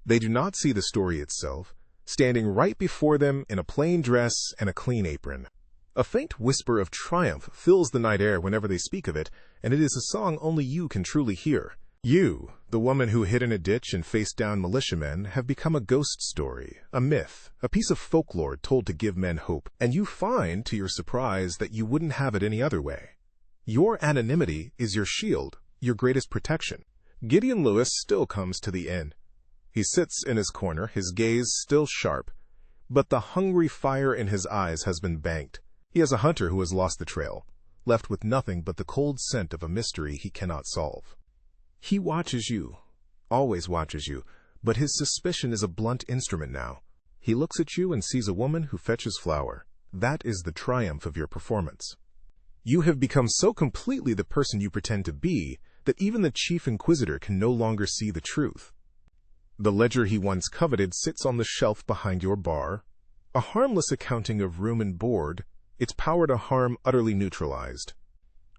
They do not see the story itself, standing right before them in a plain dress and a clean apron. A faint whisper of triumph fills the night air whenever they speak of it, and it is a song only you can truly hear. You, the woman who hid in a ditch and faced down militiamen, have become a ghost story, a myth, a piece of folklore told to give men hope, and you find, to your surprise, that you wouldn't have it any other way. Your anonymity is your shield, your greatest protection. Gideon Lewis still comes to the inn. He sits in his corner, his gaze still sharp, but the hungry fire in his eyes has been banked. He is a hunter who has lost the trail, left with nothing but the cold scent of a mystery he cannot solve. He watches you, always watches you, but his suspicion is a blunt instrument now. He looks at you and sees a woman who fetches flour. That is the triumph of your performance. You have become so completely the person you pretend to be that even the chief inquisitor can no longer see the truth. The ledger he once coveted sits on the shelf behind your bar, a harmless accounting of room and board, its power to harm utterly neutralized.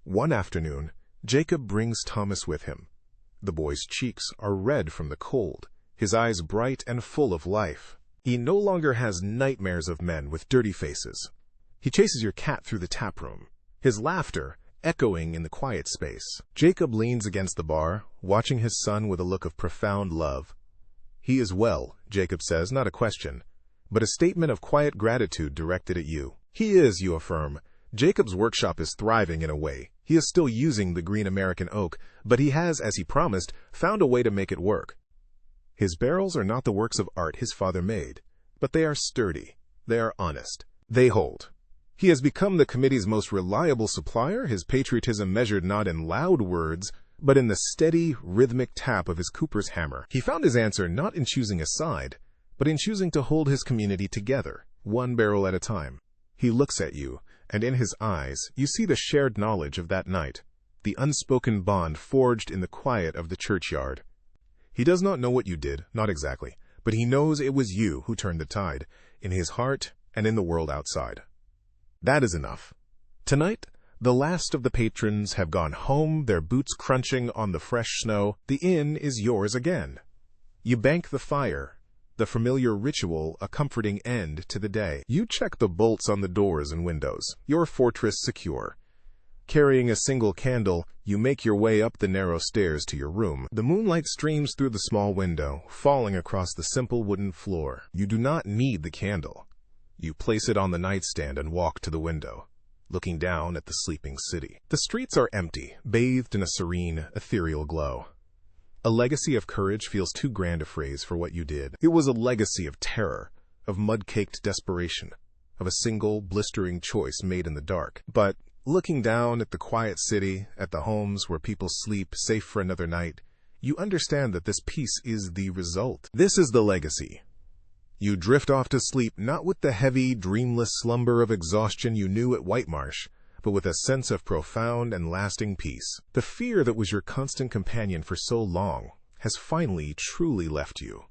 One afternoon, Jacob brings Thomas with him. The boy's cheeks are red from the cold, his eyes bright and full of life. He no longer has nightmares of men with dirty faces. He chases your cat through the taproom, his laughter echoing in the quiet space. Jacob leans against the bar, watching his son with a look of profound love. He is well, Jacob says, not a question, but a statement of quiet gratitude directed at you. He is, you affirm. Jacob's workshop is thriving in a way. He is still using the green American oak, but he has, as he promised, found a way to make it work. His barrels are not the works of art his father made, but they are sturdy, they are honest, they hold. He has become the committee's most reliable supplier, his patriotism measured not in loud words, but in the steady, rhythmic tap of his cooper's hammer. He found his answer not in choosing a side, but in choosing to hold his community together, one barrel at a time. He looks at you, and in his eyes you see the shared knowledge of that night, the unspoken bond forged in the quiet of the churchyard. He does not know what you did, not exactly, but he knows it was you who turned the tide, in his heart and in the world outside. That is enough. Tonight, the last of the patrons have gone home, their boots crunching on the fresh snow. The inn is yours again. You bank the fire, the familiar ritual, a comforting end to the day. You check the bolts on the doors and windows, your fortress secure. Carrying a single candle, you make your way up the narrow stairs to your room. The moonlight streams through the small window, falling across the simple wooden floor. You do not need the candle. You place it on the nightstand and walk to the window, looking down at the sleeping city. The streets are empty, bathed in a serene, ethereal glow. A legacy of courage feels too grand a phrase for what you did. It was a legacy of terror, of mud-caked desperation, of a single, blistering choice made in the dark. But looking down at the quiet city, at the homes where people sleep, safe for another night, you understand that this peace is the result. This is the legacy. You drift off to sleep not with the heavy, dreamless slumber of exhaustion you knew at Whitemarsh, but with a sense of profound and lasting peace. The fear that was your constant companion for so long has finally truly left you.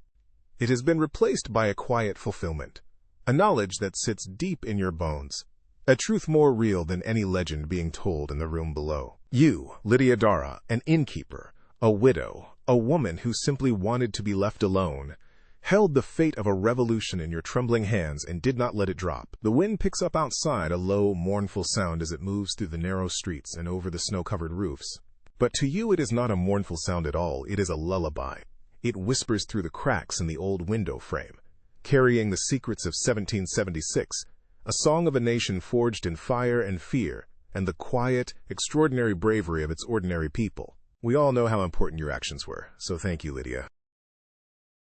It has been replaced by a quiet fulfillment, a knowledge that sits deep in your bones, a truth more real than any legend being told in the room below. You, Lydia Dara, an innkeeper, a widow, a woman who simply wanted to be left alone, held the fate of a revolution in your trembling hands and did not let it drop. The wind picks up outside, a low, mournful sound as it moves through the narrow streets and over the snow-covered roofs. But to you it is not a mournful sound at all, it is a lullaby. It whispers through the cracks in the old window frame, carrying the secrets of 1776, a song of a nation forged in fire and fear, and the quiet, extraordinary bravery of its ordinary people. We all know how important your actions were, so thank you, Lydia.